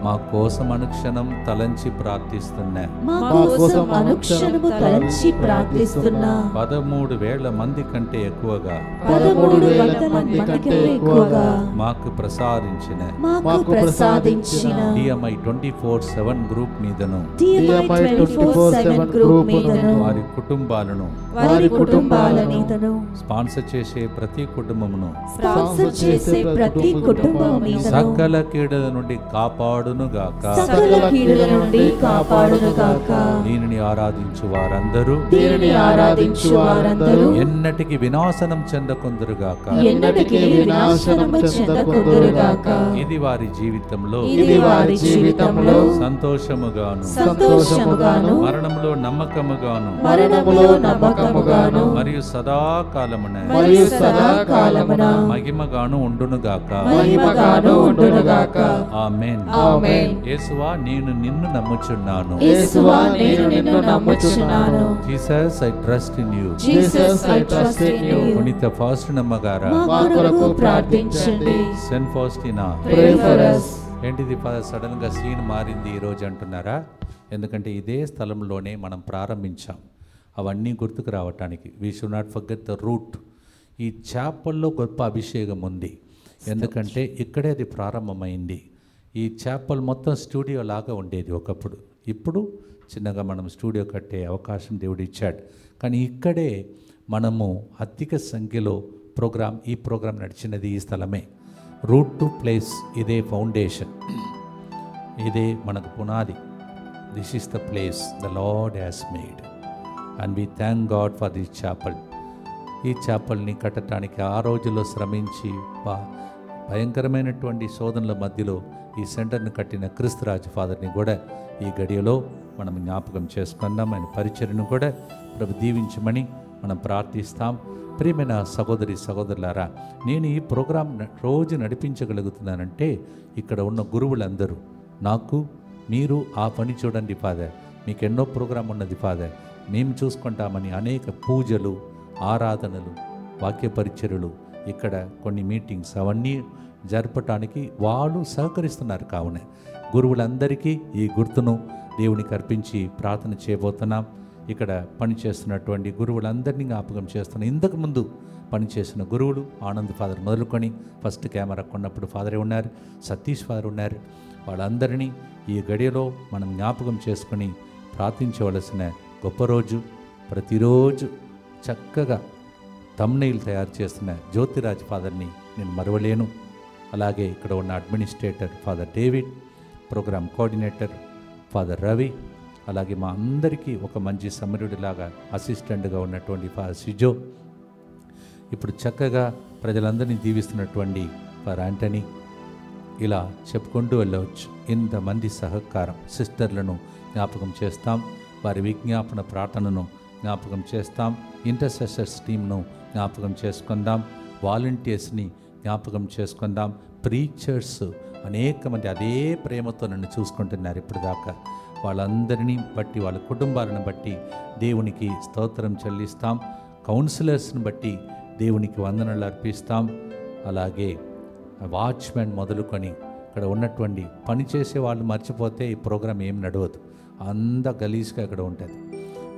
మా కోసం అనుక్షణం తలంచి ప్రార్థిస్తున్నా 13,000 మంది కంటే ఎక్కువగా మాకు ప్రసాదించిన DMI 24/7 గ్రూప్ మీదను, వారి కుటుంబాలను, స్పాన్సర్ చేసే ప్రతి కుటుంబమును సకల కీడుల నుండి కాపాడును గాక. దీనిని ఆరాధించు వారందరూ ఎన్నటికి వినాశనం చెందకుందురు గాక. ఇది వారి జీవితంలో సంతోషముగాను, మరణంలో నమ్మకముగాను, మరియు సదాకాలమున మహిమగాను ఉండును గాక. ఆమేన్. యేసువా, నేను నిన్ను నమ్ముచున్నాను. Jesus, I trust in you. పునీత ఫాస్టినా గారా, సెయింట్ ఫాస్టినా, ఏంటిది సడన్ గా సీన్ మారింది ఈ రోజు అంటున్నారా? ఎందుకంటే ఇదే స్థలంలోనే మనం ప్రారంభించాం. అవన్నీ గుర్తుకు రావటానికి we should not forget the route. ఈ చాపల్లో గొప్ప అభిషేకం ఉంది, ఎందుకంటే ఇక్కడే అది ప్రారంభమైంది. ఈ చాపల్ మొత్తం స్టూడియో లాగా ఉండేది ఒకప్పుడు. ఇప్పుడు చిన్నగా మనం స్టూడియో కట్టే అవకాశం దేవుడు ఇచ్చాడు. కానీ ఇక్కడే మనము అధిక సంఖ్యలో ఈ ప్రోగ్రాం నడిచినది ఈ స్థలమే. రూట్ టు ప్లేస్, ఇదే ఫౌండేషన్, ఇదే మనకు పునాది. This is the place the Lord has made and we thank God for this chapel. ఈ చాపల్ని కట్టడానికి ఆ రోజుల్లో శ్రమించి భయంకరమైనటువంటి శోధనల మధ్యలో ఈ సెంటర్ని కట్టిన క్రిస్తురాజు ఫాదర్ని కూడా ఈ గడియలో మనం జ్ఞాపకం చేసుకున్నాం. ఆయన పరిచర్ను కూడా ప్రభు దీవించమని మనం ప్రార్థిస్తాం. ప్రియమైన సహోదరి సహోదరులారా, నేను ఈ ప్రోగ్రాం రోజు నడిపించగలుగుతున్నానంటే ఇక్కడ ఉన్న గురువులందరూ నాకు, మీరు ఆ పని చూడండి ఫాదర్, మీకు ఎన్నో ప్రోగ్రాం ఉన్నది ఫాదర్, మేము చూసుకుంటామని అనేక పూజలు, ఆరాధనలు, వాక్య పరిచర్యలు, ఇక్కడ కొన్ని మీటింగ్స్ అవన్నీ జరపటానికి వాళ్ళు సహకరిస్తున్నారు. కావున గురువులందరికీ ఈ గుర్తును దేవునికి అర్పించి ప్రార్థన చేయబోతున్నాం. ఇక్కడ పనిచేస్తున్నటువంటి గురువులందరినీ జ్ఞాపకం చేస్తున్నాం. ఇంతకుముందు పనిచేసిన గురువులు ఆనంద్ ఫాదర్ మొదలుకొని ఫస్ట్ కెమెరా కొన్నప్పుడు ఫాదరే ఉన్నారు, సతీష్ ఫాదర్ ఉన్నారు. వాళ్ళందరినీ ఈ గడియలో మనం జ్ఞాపకం చేసుకొని ప్రార్థించవలసిన గొప్ప రోజు. ప్రతిరోజు చక్కగా థంబ్నెయిల్ తయారు చేస్తున్న జ్యోతిరాజ్ ఫాదర్ని నేను మరవలేను. అలాగే ఇక్కడ ఉన్న administrator father David, program coordinator father Ravi, అలాగే మా అందరికీ ఒక మంచి సమరుడిలాగా అసిస్టెంట్గా ఉన్నటువంటి ఫాదర్ సిజో, ఇప్పుడు చక్కగా ప్రజలందరినీ దీవిస్తున్నటువంటి ఫాదర్ యాంటనీ, ఇలా చెప్పుకుంటూ వెళ్ళవచ్చు. ఇంతమంది సహకారం సిస్టర్లను జ్ఞాపకం చేస్తాం, వారి విజ్ఞాపన ప్రార్థనను జ్ఞాపకం చేస్తాం, ఇంటర్సెసర్స్ టీమ్ను జ్ఞాపకం చేసుకుందాం, వాలంటీర్స్ని జ్ఞాపకం చేసుకుందాం. ప్రీచర్స్ అనేక మంది అదే ప్రేమతో నన్ను చూసుకుంటున్నారు ఇప్పుడు దాకా. వాళ్ళందరినీ బట్టి, వాళ్ళ కుటుంబాలను బట్టి దేవునికి స్తోత్రం చెల్లిస్తాం. కౌన్సిలర్స్ని బట్టి దేవునికి వందనలు అర్పిస్తాం. అలాగే వాచ్మెన్ మొదలుకొని ఇక్కడ ఉన్నటువంటి పనిచేసే వాళ్ళు మర్చిపోతే ఈ ప్రోగ్రాం ఏం నడవదు. అంత గలీజ్గా ఇక్కడ ఉంటుంది.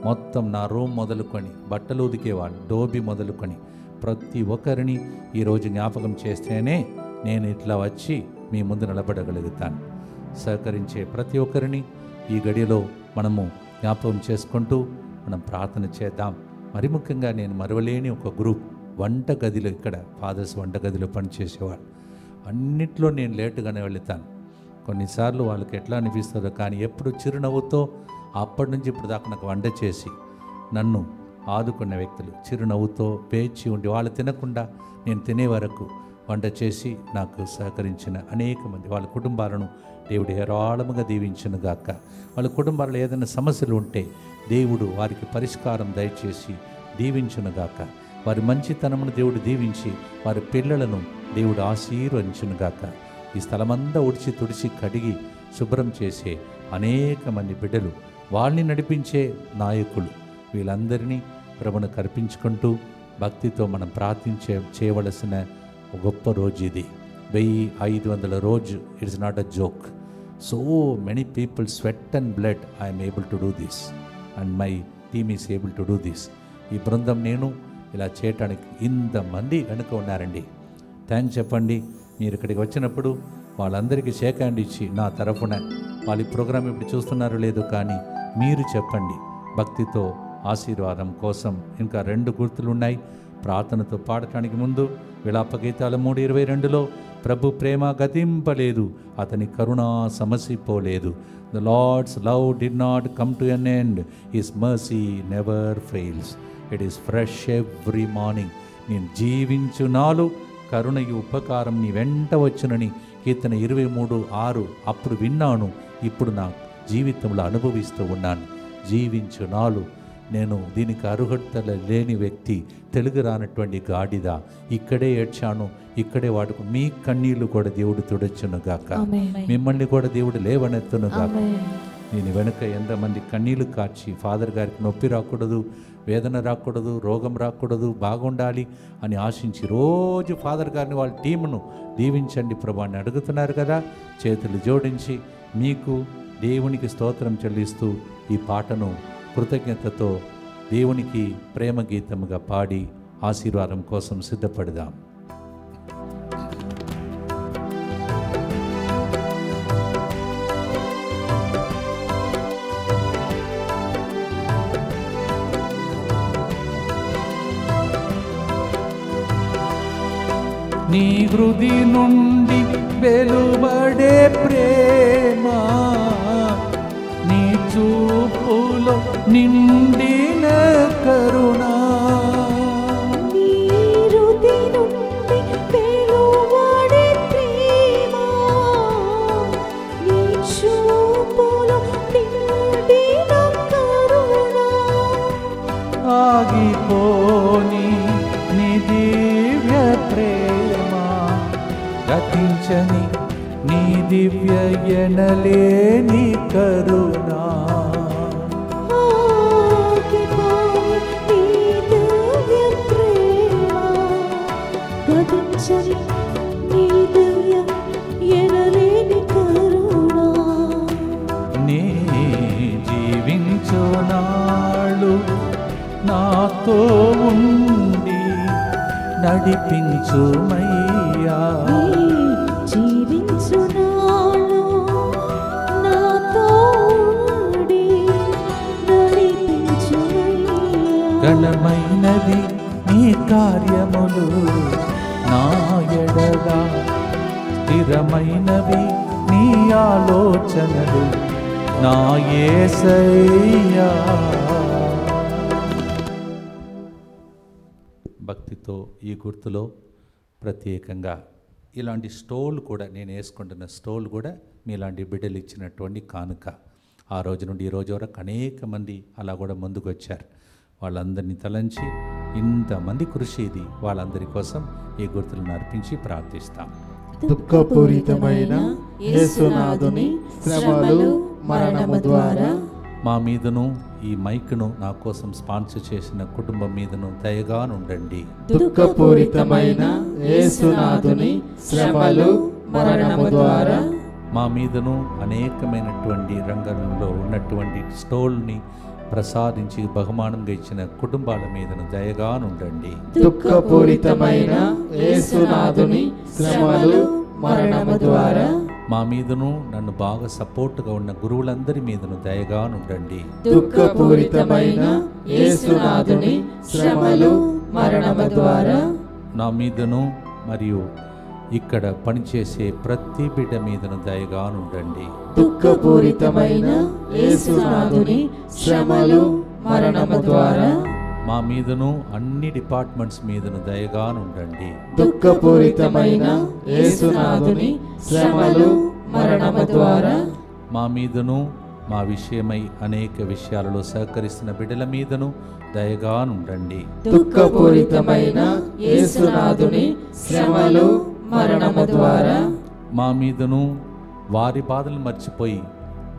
మొత్తం నా రూమ్ మొదలుకొని, బట్టలు ఉదికేవాళ్ళు, డోబీ మొదలుకొని ప్రతి ఒక్కరిని ఈరోజు జ్ఞాపకం చేస్తేనే నేను ఇట్లా వచ్చి మీ ముందు నిలబడగలుగుతాను. సహకరించే ప్రతి ఒక్కరిని ఈ గడిలో మనము జ్ఞాపకం చేసుకుంటూ మనం ప్రార్థన చేద్దాం. మరి ముఖ్యంగా నేను మరవలేని ఒక గ్రూప్ వంటగదిలో, ఇక్కడ ఫాదర్స్ వంటగదిలో పనిచేసేవాళ్ళు. అన్నిట్లో నేను లేటుగానే వెళుతాను. కొన్నిసార్లు వాళ్ళకి ఎట్లా అనిపిస్తుందో, కానీ ఎప్పుడు చిరునవ్వుతో అప్పటి నుంచి ఇప్పుడు దాకా నాకు వంట చేసి నన్ను ఆదుకున్న వ్యక్తులు చిరునవ్వుతో పేచి ఉండి వాళ్ళు తినకుండా నేను తినే వరకు వంట చేసి నాకు సహకరించిన అనేక మంది వాళ్ళ కుటుంబాలను దేవుడు హేరాళముగా దీవించునుగాక. వాళ్ళ కుటుంబాల్లో ఏదైనా సమస్యలు ఉంటే దేవుడు వారికి పరిష్కారం దయచేసి దీవించునుగాక. వారి మంచితనమును దేవుడు దీవించి వారి పిల్లలను దేవుడు ఆశీర్వదించునుగాక. ఈ స్థలమంతా ఉడిచి తుడిచి కడిగి శుభ్రం చేసే అనేక మంది బిడ్డలు, వాళ్ళని నడిపించే నాయకులు, వీళ్ళందరినీ ప్రభువును కర్పించుకుంటూ భక్తితో మనం చేయవలసిన ఒక గొప్ప రోజు ఇది. 1500 రోజు. It's not a joke. So many people sweat and blood I'm able to do this and my team is able to do this. ఈ బృందం నేను ఇలా చేయటానికి ఇంతమంది వెనుక ఉన్నారండి. థ్యాంక్స్ చెప్పండి. మీరు ఇక్కడికి వచ్చినప్పుడు వాళ్ళందరికీ షేక్ హ్యాండ్ ఇచ్చి నా తరఫున, వాళ్ళ ప్రోగ్రాం ఇప్పుడు చూస్తున్నారో లేదో కానీ మీరు చెప్పండి. భక్తితో ఆశీర్వాదం కోసం ఇంకా 2 గుర్తులు ఉన్నాయి. ప్రార్థనతో పాడటానికి ముందు విలాప గీతాల 3:22లో ప్రభు ప్రేమ గతింపలేదు, అతని కరుణ సమసిపోలేదు. The Lord's love did not come to an end, his mercy never fails, it is fresh every morning. నేను జీవించు నాలు కరుణయు ఉపకారం నీ వెంట వచ్చునని కీర్తన 23:6 అప్పుడు విన్నాను, ఇప్పుడు నా జీవితంలో అనుభవిస్తూ ఉన్నాను. జీవించు నాలు. నేను దీనికి అర్హత లేని వ్యక్తి, తెలుగు రానటువంటి గాడిద. ఇక్కడే ఏడ్చాను, ఇక్కడే వాడుకు. మీ కన్నీళ్లు కూడా దేవుడు తుడచును గాక, మిమ్మల్ని కూడా దేవుడు లేవనెత్తును గాక. నేను వెనుక ఎంతమంది కన్నీళ్లు కార్చి ఫాదర్ గారికి నొప్పి రాకూడదు, వేదన రాకూడదు, రోగం రాకూడదు, బాగుండాలి అని ఆశించి రోజు ఫాదర్ గారిని వాళ్ళ టీమును దీవించండి ప్రభు అని అడుగుతున్నారు కదా. చేతులు జోడించి మీకు దేవునికి స్తోత్రం చెల్లిస్తూ ఈ పాటను కృతజ్ఞతతో దేవునికి ప్రేమ గీతముగా పాడి ఆశీర్వాదం కోసం సిద్ధపడదాం. నీ హృది నుండి వెలువడే ప్రేమ, నీ చూపులో నిండిన కరుణ, నీ హృది నుండి వెలువడే ప్రేమ, నీ చూపులో నిండిన కరుణ, ఆగిపోని నీ దివ్య ప్రేమ, గతించని నీ దివ్య ఎనలేని కరుణ, ఆగిపోని నీ దివ్య ప్రేమ, గతించని నీ దివ్య ఎనలేని కరుణ, నీ జీవించు నాళ్ళు నాతో ఉండి నడిపించుమయ్యా, జీవించునాళ్ళు నాతో ఉండి నడిపించుమయ్యా. ఘనమైనవి నీ కార్యములు నా ఎడల, స్థిరమైనవి నీ ఆలోచనలు నా యేసయ్యా. భక్తితో ఈ గుర్తులో ప్రత్యేకంగా ఇలాంటి స్టోల్ కూడా, నేను వేసుకుంటున్న స్టోల్ కూడా మీలాంటి బిడ్డలు ఇచ్చినటువంటి కానుక. ఆ రోజు నుండి ఈ రోజు వరకు అనేక మంది అలా కూడా ముందుకు వచ్చారు. వాళ్ళందరినీ తలంచి ఇంతమంది కృషి ఇది. వాళ్ళందరి కోసం ఈ గుర్తులను అర్పించి ప్రార్థిస్తాం. దుఃఖపూరితమైన యేసునాథుని శ్రమలు మరణము ద్వారా మా మీదను ఈ మైక్ను నా కోసం స్పాన్సర్ చేసిన కుటుంబం మీదను దయగా నుండండి. దుఃఖపూరితమైన యేసునాథుని శ్రమలు మరణము ద్వారా మా మీదను అనేకమైనటువంటి రంగంలో ఉన్నటువంటి స్టోల్ని ప్రసాదించి బహుమానంగా ఇచ్చిన కుటుంబాల మీదను దయగా నుండండి. దుఃఖపూరితమైన యేసునాథుని శ్రమలు మరణము ద్వారా మా మీదను నన్ను బాగా సపోర్ట్గా ఉన్న గురువులందరి మీదను దయగా నుండండి. దుఃఖపూరితమైన యేసునాథుని శ్రమలు మరణము ద్వారా నా మీదను మరియు ఇక్కడ పనిచేసే ప్రతి బిడ్డ మీదను దయగా నుండండి. దుఃఖపూరితమైన యేసునాథుని శ్రమలు మరణము ద్వారా మా మీదను అన్ని డిపార్ట్మెంట్స్ మీదను దయగా నుండండి. దుఃఖపూరితమైన యేసునాథుని శ్రమలు మరణము ద్వారా మా మీదను మా విషయమై అనేక విషయాలలో సహకరిస్తున్న బిడ్డల మీదను దయగా నుండండి. దుఃఖపూరితమైన యేసునాథుని శ్రమలు మరణము ద్వారా మా మీదను వారి బాధలు మర్చిపోయి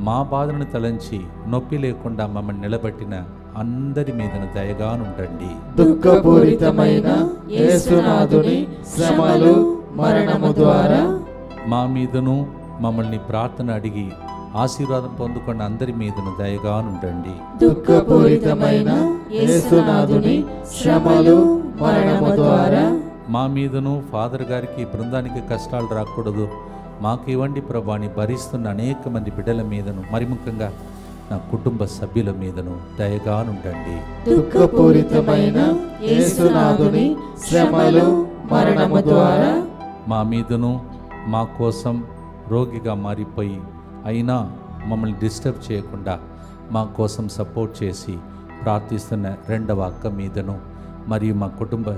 మా బాధలను తలంచి నొప్పి లేకుండా మమ్మల్ని నిలబెట్టిన అందరి మీదను దయగా నుండండి. దుఃఖపూరితమైన యేసునాథుని శ్రమలు మరణము ద్వారా మా మీదను మమ్మల్ని ప్రార్థన అడిగి ఆశీర్వాదం పొందుకున్న అందరి మీదను దయగా నుండండి. దుఃఖపూరితమైన యేసునాథుని శ్రమలు మరణము ద్వారా మా మీదను ఫాదర్ గారికి బృందానికి కష్టాలు రాకూడదు మాకు ఇవ్వండి ప్రభా అని భరిస్తున్న అనేక మంది బిడ్డల మీదను మరి ముఖ్యంగా నా కుటుంబ సభ్యుల మీదను దయగా నుండండి. దుఃఖపూరితమైన యేసునాథుని శ్రమలు మరణము ద్వారా మా మీదను మా కోసం రోగిగా మారిపోయి అయినా మమ్మల్ని డిస్టర్బ్ చేయకుండా మా కోసం సపోర్ట్ చేసి ప్రార్థిస్తున్న రెండవ అక్క మీదను మరియు మా కుటుంబ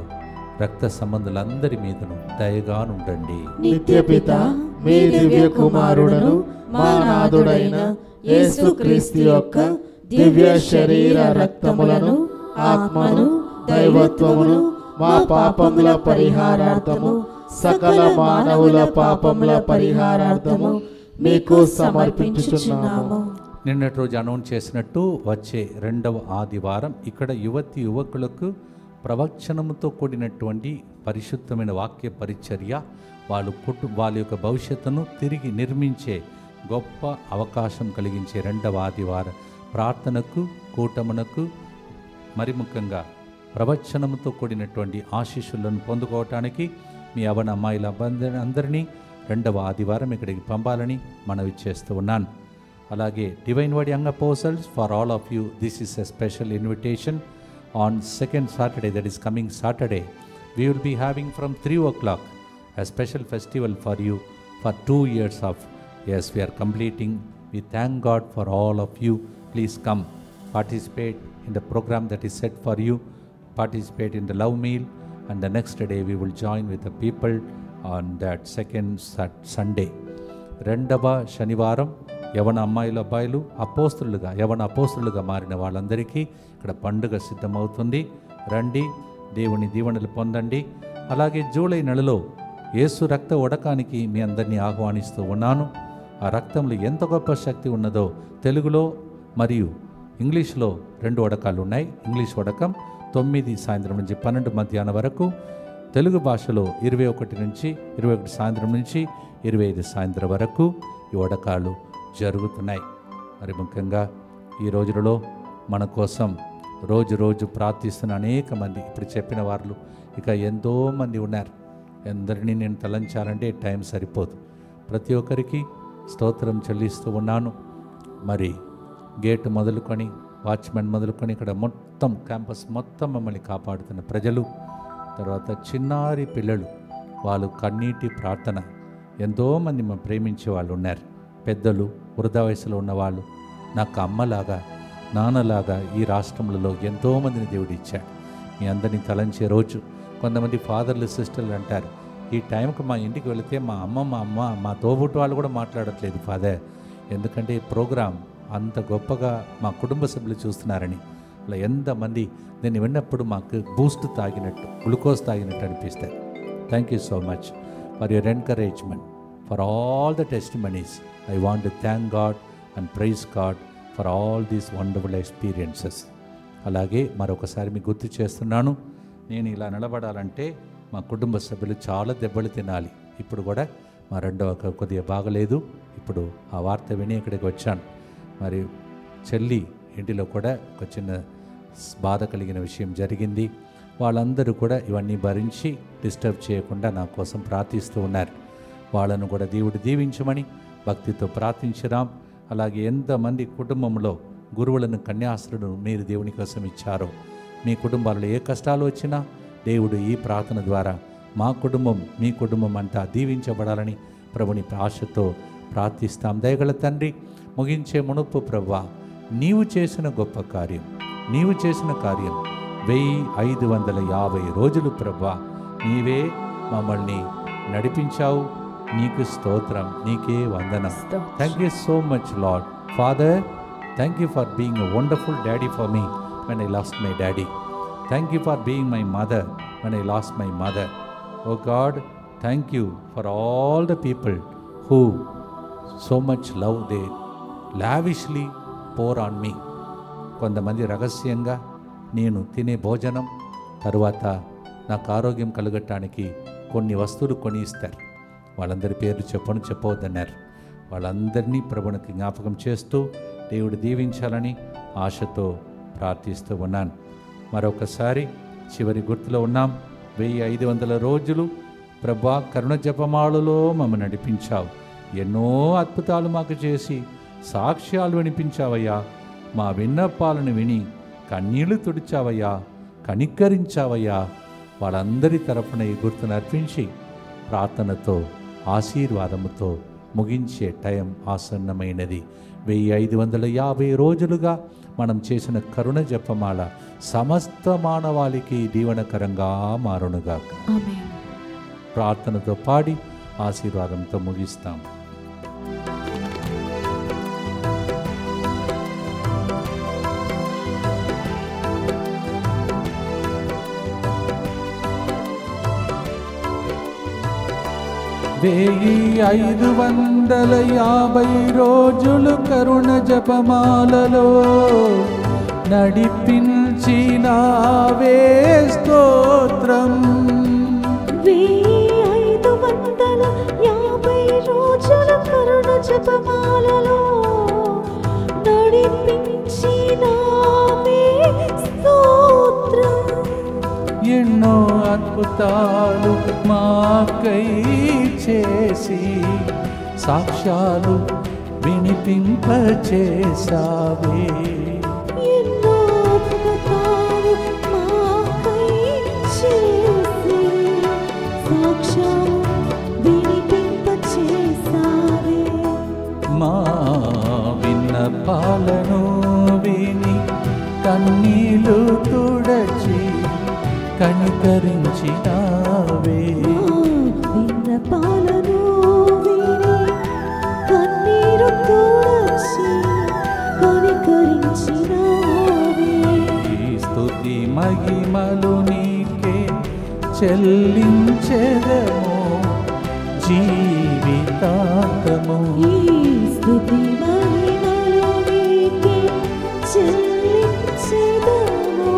రక్త సంబంధులందరి మీదను దయగా నుండండి. నిత్యపిత మీ దివ్య కుమారుడను మా నాథుడైన యేసుక్రీస్తు యొక్క దివ్య శరీర రక్తములను ఆత్మను దైవత్వమును మా పాపముల పరిహారార్థము సకల మానవుల పాపముల పరిహారార్థము మీకు సమర్పించుచున్నాము. నిన్నటి రోజు అనౌన్స్ చేసినట్టు వచ్చే రెండవ ఆదివారం ఇక్కడ యువతి యువకులకు ప్రవచనముతో కూడినటువంటి పరిశుద్ధమైన వాక్య పరిచర్య వాళ్ళ యొక్క భవిష్యత్తును తిరిగి నిర్మించే గొప్ప అవకాశం కలిగించే రెండవ ఆదివార ప్రార్థనకు కూటమునకు మరి ముఖ్యంగా ప్రవచనముతో కూడినటువంటి ఆశీస్సులను పొందుకోవటానికి మీ అవన అమ్మాయిల అందరినీ రెండవ ఆదివారం ఇక్కడికి పంపాలని మనవి చేస్తూ ఉన్నాను. అలాగే divine word young apostles for all of you this is a special invitation. On second Saturday, that is coming Saturday, we will be having from 3 o'clock a special festival for you for 2 years of, yes, we are completing. We thank God for all of you. Please come, participate in the program that is set for you, participate in the love meal, and the next day we will join with the people on that second Sunday. రెండవ శనివారం యవన అమ్మాయిలు అబ్బాయిలు యవన అపోస్తులుగా మారిన వాళ్ళందరికీ ఇక్కడ పండుగ సిద్ధమవుతుంది. రండి, దేవుని దీవెనలు పొందండి. అలాగే జూలై నెలలో యేసు రక్త ఉడకానికి మీ అందరినీ ఆహ్వానిస్తూ ఉన్నాను. ఆ రక్తంలో ఎంత గొప్ప శక్తి ఉన్నదో తెలుగులో మరియు ఇంగ్లీష్లో 2 ఉడకాలు ఉన్నాయి. ఇంగ్లీష్ ఉడకం 9 సాయంత్రం నుంచి 12 మధ్యాహ్నం వరకు, తెలుగు భాషలో 21 నుంచి 21 సాయంత్రం నుంచి 25 సాయంత్రం వరకు ఈ ఉడకాలు జరుగుతున్నాయి. మరి ముఖ్యంగా ఈ రోజులలో మన కోసం రోజు ప్రార్థిస్తున్న అనేక మంది ఇప్పుడు చెప్పిన వాళ్ళు ఇక ఎంతోమంది ఉన్నారు. అందరినీ నేను తలంచాలంటే టైం సరిపోదు. ప్రతి ఒక్కరికి స్తోత్రం చెల్లిస్తూ ఉన్నాను. మరి గేట్ మొదలుకొని వాచ్మెన్ మొదలుకొని ఇక్కడ మొత్తం క్యాంపస్ మొత్తం మమ్మల్ని కాపాడుతున్న ప్రజలు, తర్వాత చిన్నారి పిల్లలు, వాళ్ళు కన్నీటి ప్రార్థన, ఎంతోమంది మనం ప్రేమించే వాళ్ళు ఉన్నారు. పెద్దలు, వృద్ధ వయసులో ఉన్నవాళ్ళు, నాకు అమ్మలాగా నాన్నలాగా ఈ రాష్ట్రంలో ఎంతోమందిని దేవుడు ఇచ్చాడు. మీ అందరినీ తలంచే రోజు. కొంతమంది ఫాదర్లు సిస్టర్లు అంటారు, ఈ టైంకి మా ఇంటికి వెళితే మా అమ్మ మా తోబుట్టు వాళ్ళు కూడా మాట్లాడట్లేదు ఫాదర్, ఎందుకంటే ఈ ప్రోగ్రాం అంత గొప్పగా మా కుటుంబ సభ్యులు చూస్తున్నారని. అలా ఎంతమంది నేను విన్నప్పుడు మాకు బూస్ట్ తాగినట్టు, గ్లూకోజ్ తాగినట్టు అనిపిస్తాయి. Thank you so much for your encouragement, for all the testimonies. I want to thank God and praise God for all these wonderful experiences. అలాగే మరొకసారి మీకు గుర్తు చేస్తున్నాను, నేను ఇలా నిలబడాలంటే మా కుటుంబ సభ్యులు చాలా దెబ్బలు తినాలి. ఇప్పుడు కూడా మా రెండవ కొద్దిగా బాగలేదు. ఇప్పుడు ఆ వార్త విని ఇక్కడికి వచ్చాను. మరి చెల్లి ఇంటిలో కూడా ఒక చిన్న బాధ కలిగిన విషయం జరిగింది. వాళ్ళందరూ కూడా ఇవన్నీ భరించి డిస్టర్బ్ చేయకుండా నా కోసం ప్రార్థిస్తూ ఉన్నారు. వాళ్ళను కూడా దేవుడు దీవించమని భక్తితో ప్రార్థించరాం. అలాగే ఎంతమంది కుటుంబంలో గురువులను, కన్యాస్త్రులను మీరు దేవుని కోసం ఇచ్చారో, మీ కుటుంబాలలో ఏ కష్టాలు వచ్చినా దేవుడు ఈ ప్రార్థన ద్వారా మా కుటుంబం, మీ కుటుంబం అంతా దీవించబడాలని ప్రభుని ఆశతో ప్రార్థిస్తాం. దయగల తండ్రి, ముగించే మునుపు ప్రభువా, నీవు చేసిన గొప్ప కార్యం, నీవు చేసిన కార్యం 1550 రోజులు ప్రభువా నీవే మమ్మల్ని నడిపించావు. నీకు స్తోత్రం, నీకే వందనం. Thank you so much lord father. Thank you for being a wonderful daddy for me when I lost my daddy. Thank you for being my mother when I lost my mother. Oh God, thank you for all the people who so much love they lavishly pour on me. కొంతమంది రహస్యంగా నేను తినే భోజనం తరువాత నాకు ఆరోగ్యం కలగటానికి కొన్ని వస్తువులు కొని ఇస్తారు. వాళ్ళందరి పేర్లు చెప్పవద్దన్నారు. వాళ్ళందరినీ ప్రభునికి జ్ఞాపకం చేస్తూ దేవుడు దీవించాలని ఆశతో ప్రార్థిస్తూ ఉన్నాను. మరొకసారి చివరి గుర్తులో ఉన్నాం. 1500 రోజులు ప్రభా కరుణ జపమాలలో మమ్మల్ని నడిపించావు. ఎన్నో అద్భుతాలు మాకు చేసి సాక్ష్యాలు వినిపించావయ్యా. మా విన్నపాలను విని కన్నీళ్లు తుడిచావయ్యా, కనికరించావయ్యా. వాళ్ళందరి తరపున ఈ గుర్తును అర్పించి ప్రార్థనతో ఆశీర్వాదముతో ముగించే టైం ఆసన్నమైనది. 1550 రోజులుగా మనం చేసిన కరుణ జపమాల సమస్త మానవాళికి దీవెనకరంగా మారునుగాక. ఆమేన్. ప్రార్థనతో పాడి ఆశీర్వాదంతో ముగిస్తాం. వెయ్యి 550 రోజులు కరుణ జపమాలలో నడిపించినావే స్తోత్రం. 1550 రోజులు కరుణ జపమాలలో నడిపించినావే స్తోత్రం. ఎన్నో అద్భుతాలు మాకై చేసి సాక్ష్యాలు వినిపింపచేసావే. ఎన్నో అద్భుతాలు మాకై చేసి సాక్ష్యాలు వినిపింపచేసావే. మా విన్నపాలను విని కన్నీళ్లు తుడచి కనికరించినావే. విన్నపాలను విని కన్నీరు తుడచి కనికరించినావే. ఈ స్తుతి మహిమలు నీకే చెల్లించెదము జీవితాంతము. ఈ స్తుతి మహిమలు నీకే చెల్లించెదము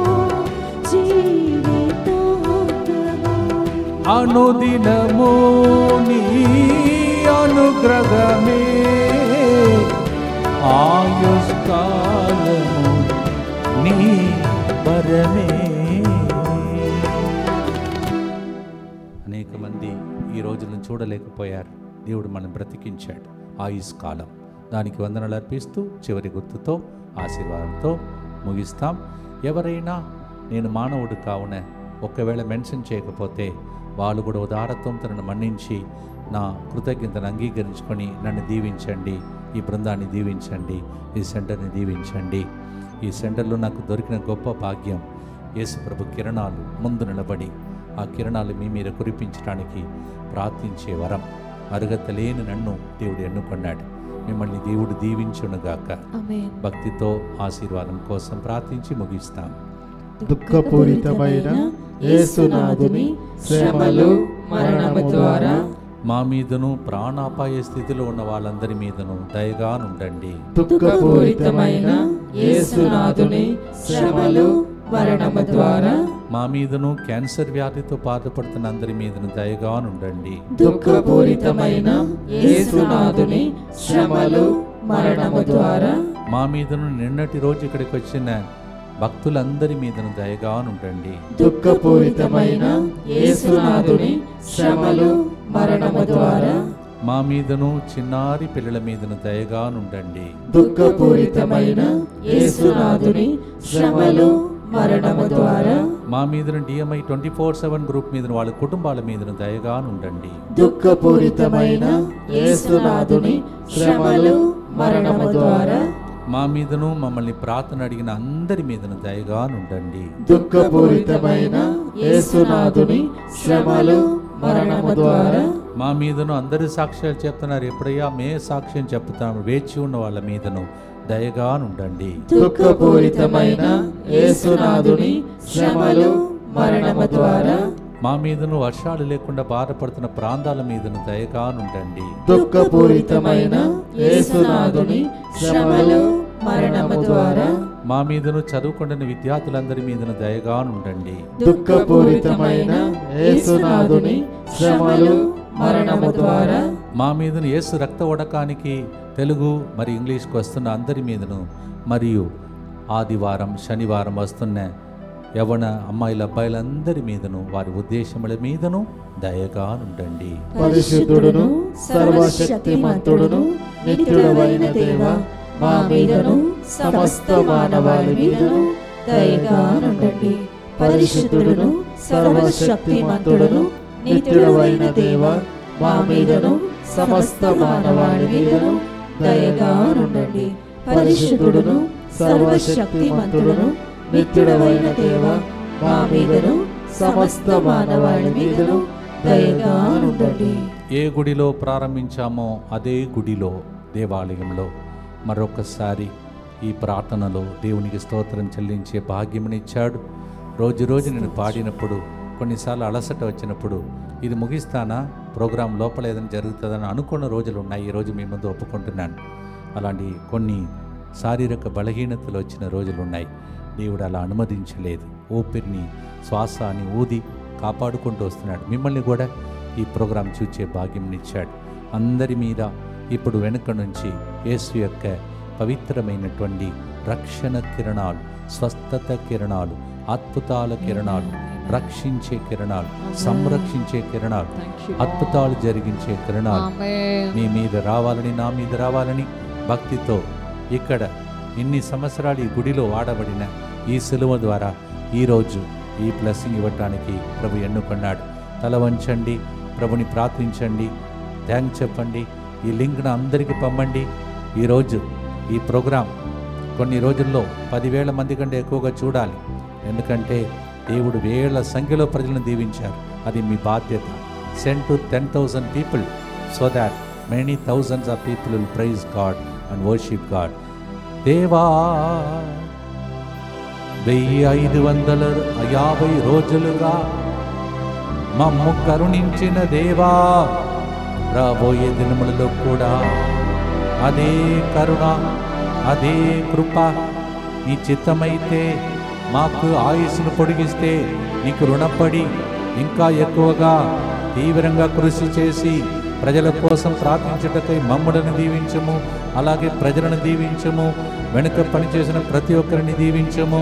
జీవితాంతము. అనుదినము నీ అనుగ్రహమే ఆయుష్కాలము నీ వరమే. అనేక మంది ఈ రోజులను చూడలేకపోయారు. దేవుడు మనం బ్రతికించాడు. ఆయుష్కాలం దానికి వందనలు అర్పిస్తూ చివరి గుర్తుతో ఆశీర్వాదంతో ముగిస్తాం. ఎవరైనా నేను మానవుడు కావున ఒకవేళ మెన్షన్ చేయకపోతే వాళ్ళు కూడా ఉదారత్వంతో నన్ను మన్నించి నా కృతజ్ఞతను అంగీకరించుకొని నన్ను దీవించండి, ఈ బృందాన్ని దీవించండి, ఈ సెంటర్ని దీవించండి. ఈ సెంటర్లో నాకు దొరికిన గొప్ప భాగ్యం యేసు ప్రభు కిరణాలు ముందు నిలబడి ఆ కిరణాలు మీ మీద కురిపించడానికి ప్రార్థించే వరం. అర్హత లేని నన్ను దేవుడు ఎన్నుకొన్నాడు. మిమ్మల్ని దేవుడు దీవించునుగాక. ఆమేన్. భక్తితో ఆశీర్వాదం కోసం ప్రార్థించి ముగిస్తాం. దుఃఖపూరితమైన యేసునాథుని శ్రమలు మరణము ద్వారా మా మీదను ప్రాణాపాయ స్థితిలో ఉన్న వాళ్ళందరి మీదను దయగా నుండండి. దుఃఖపూరితమైన యేసునాథుని శ్రమలు మరణము ద్వారా మా మీదను క్యాన్సర్ వ్యాధితో బాధపడుతున్న అందరి మీదను దయగా నుండండి. దుఃఖపూరితమైన యేసునాథుని శ్రమలు మరణము ద్వారా మా మీదను నిన్నటి రోజు ఇక్కడికి వచ్చిన భక్తులందరి మీదను దయగా నుండండి. దుఃఖపూరితమైన యేసునాథుని శ్రమలు మరణము ద్వారా మా మీదను చిన్నారి పిల్లల మీదను దయగా నుండండి. దుఃఖపూరితమైన యేసునాథుని శ్రమలు మరణము ద్వారా మా మీదను DMI 24/7 గ్రూప్ మీద వాళ్ళ కుటుంబాల మీదను దయగా నుండండి. దుఃఖపూరితమైన యేసునాథుని శ్రమలు మరణము ద్వారా మా మీదను మమ్మల్ని ప్రార్థన అడిగిన అందరి మీదను దయగా నుండండి. దుఃఖపూరితమైన యేసునాథుని శ్రమలు మరణము ద్వారా మా మీదను అందరి సాక్ష్యాలు చెప్తున్నారు, ఎప్పుడయ్యా మే సాక్ష్యం చెప్తాము వేచి ఉన్న వాళ్ళ మీదను దయగా నుండండి. దుఃఖపూరితమైన యేసునాథుని శ్రమలు మరణము ద్వారా మా మీదను వర్షాలు లేకుండా బాధపడుతున్న ప్రాంతాల మీదను దయగా నుండండి. దుఃఖపూరితమైన యేసునాథుని శ్రమలు మరణము ద్వారా మా మీదను చదువుకుంటున్న విద్యార్థులందరి మీదను దయగా నుండండి. దుఃఖపూరితమైన యేసునాథుని శ్రమలు మరణము ద్వారా మా మీదను యేసు రక్త ఉడకానికి తెలుగు మరి ఇంగ్లీష్కి వస్తున్న అందరి మీదను మరియు ఆదివారం శనివారం వస్తున్న యవన అమ్మాయిల అబ్బాయిలందరి మీదను వారి ఉద్దేశముల మీదను దయగా నుండండి. పరిశుద్ధుడును సర్వశక్తిమంతుడును నిత్యుడవైన దేవా, మా మీదను సమస్త మానవాళి మీదను దయగా నుండండి. పరిశుద్ధుడును సర్వశక్తిమంతుడును నిత్యుడవైన దేవా, మా మీదను సమస్త మానవాళి మీదను దయగా నుండండి. పరిశుద్ధుడును సర్వశక్తిమంతుడును నిత్యుడవైన దేవా, మా మీదను సమస్త మానవాళి మీదను దయగా నుండండి. ఏ గుడిలో ప్రారంభించామో అదే గుడిలో దేవాలయంలో మరొకసారి ఈ ప్రార్థనలో దేవునికి స్తోత్రం చెల్లించే భాగ్యమునిచ్చాడు. రోజు రోజు నేను పాడినప్పుడు కొన్నిసార్లు అలసట వచ్చినప్పుడు ఇది ముగిస్తానా, ప్రోగ్రాం లోపల ఏదైనా జరుగుతుందని అనుకున్న రోజులు ఉన్నాయి. ఈరోజు మీ ముందు ఒప్పుకుంటున్నాను. అలాంటి కొన్ని శారీరక బలహీనతలు వచ్చిన రోజులు ఉన్నాయి. దేవుడు అలా అనుమతించలేదు. ఊపిరిని శ్వాసాన్ని ఊది కాపాడుకుంటూ వస్తున్నాడు. మిమ్మల్ని కూడా ఈ ప్రోగ్రాం చూచే భాగ్యంనిచ్చాడు. అందరి మీద ఇప్పుడు వెనుక నుంచి యేసు యొక్క పవిత్రమైనటువంటి రక్షణ కిరణాలు, స్వస్థత కిరణాలు, అద్భుతాల కిరణాలు, రక్షించే కిరణాలు, సంరక్షించే కిరణాలు, అద్భుతాలు జరిగించే కిరణాలు మీ మీద రావాలని, నా మీద రావాలని భక్తితో ఇక్కడ ఇన్ని సంవత్సరాలు ఈ గుడిలో వాడబడిన ఈ సిలువ ద్వారా ఈరోజు ఈ బ్లెస్సింగ్ ఇవ్వటానికి ప్రభు ఎన్నుకున్నాడు. తల వంచండి, ప్రభుని ప్రార్థించండి, థ్యాంక్స్ చెప్పండి. ఈ లింక్ను అందరికీ పంపండి. ఈరోజు ఈ ప్రోగ్రాం కొన్ని రోజుల్లో 10,000 మంది కంటే ఎక్కువగా చూడాలి. ఎందుకంటే దేవుడు వేల సంఖ్యలో ప్రజలను దీవించారు. అది మీ బాధ్యత. Send to 10,000 people so that many thousands of people will praise God and worship God. దేవా 1550 రోజులుగా మమ్ము కరుణించిన దేవా, రాబోయే దినములలో కూడా అదే కరుణ, అదే కృప నీ చిత్తమైతే మాకు ఆయుస్సును పొడిగిస్తే నీకు రుణపడి ఇంకా ఎక్కువగా తీవ్రంగా కృషి చేసి ప్రజల కోసం ప్రార్థించుటకై మమ్ములను దీవించము. అలాగే ప్రజలను దీవించము. వెనుక పనిచేసిన ప్రతి ఒక్కరిని దీవించము.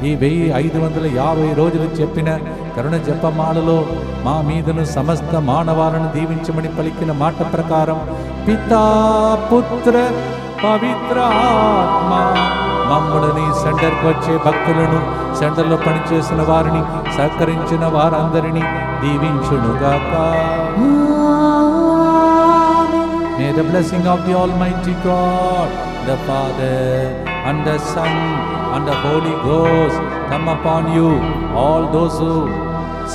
ఈ 1550 రోజులు చెప్పిన కరుణ జపమాలలో మా మీదను సమస్త మానవాలను దీవించమని పలికిన మాట ప్రకారం పితా పుత్ర పవిత్ర ఆత్మ మమ్ములని సెంటర్కి వచ్చే భక్తులను, సెంటర్లో పనిచేసిన వారిని, సహకరించిన వారందరినీ దీవించునుగాక. May the blessing of the Almighty God, the Father and the Son and the Holy Ghost come upon you, all those who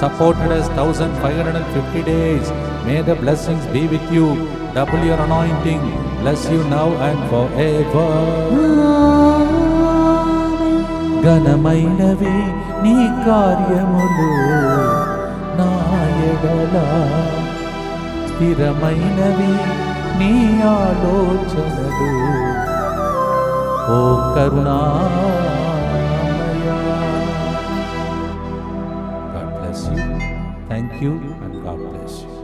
supported us 1550 days. May the blessings be with you. Double your anointing. Bless you now and forever. ఘనమైనవి నీ కార్యములు నా ఎడల, స్థిరమైనవి నీ ఆలోచనలు ఓ కరుణామయ. God bless you. Thank you and God bless you.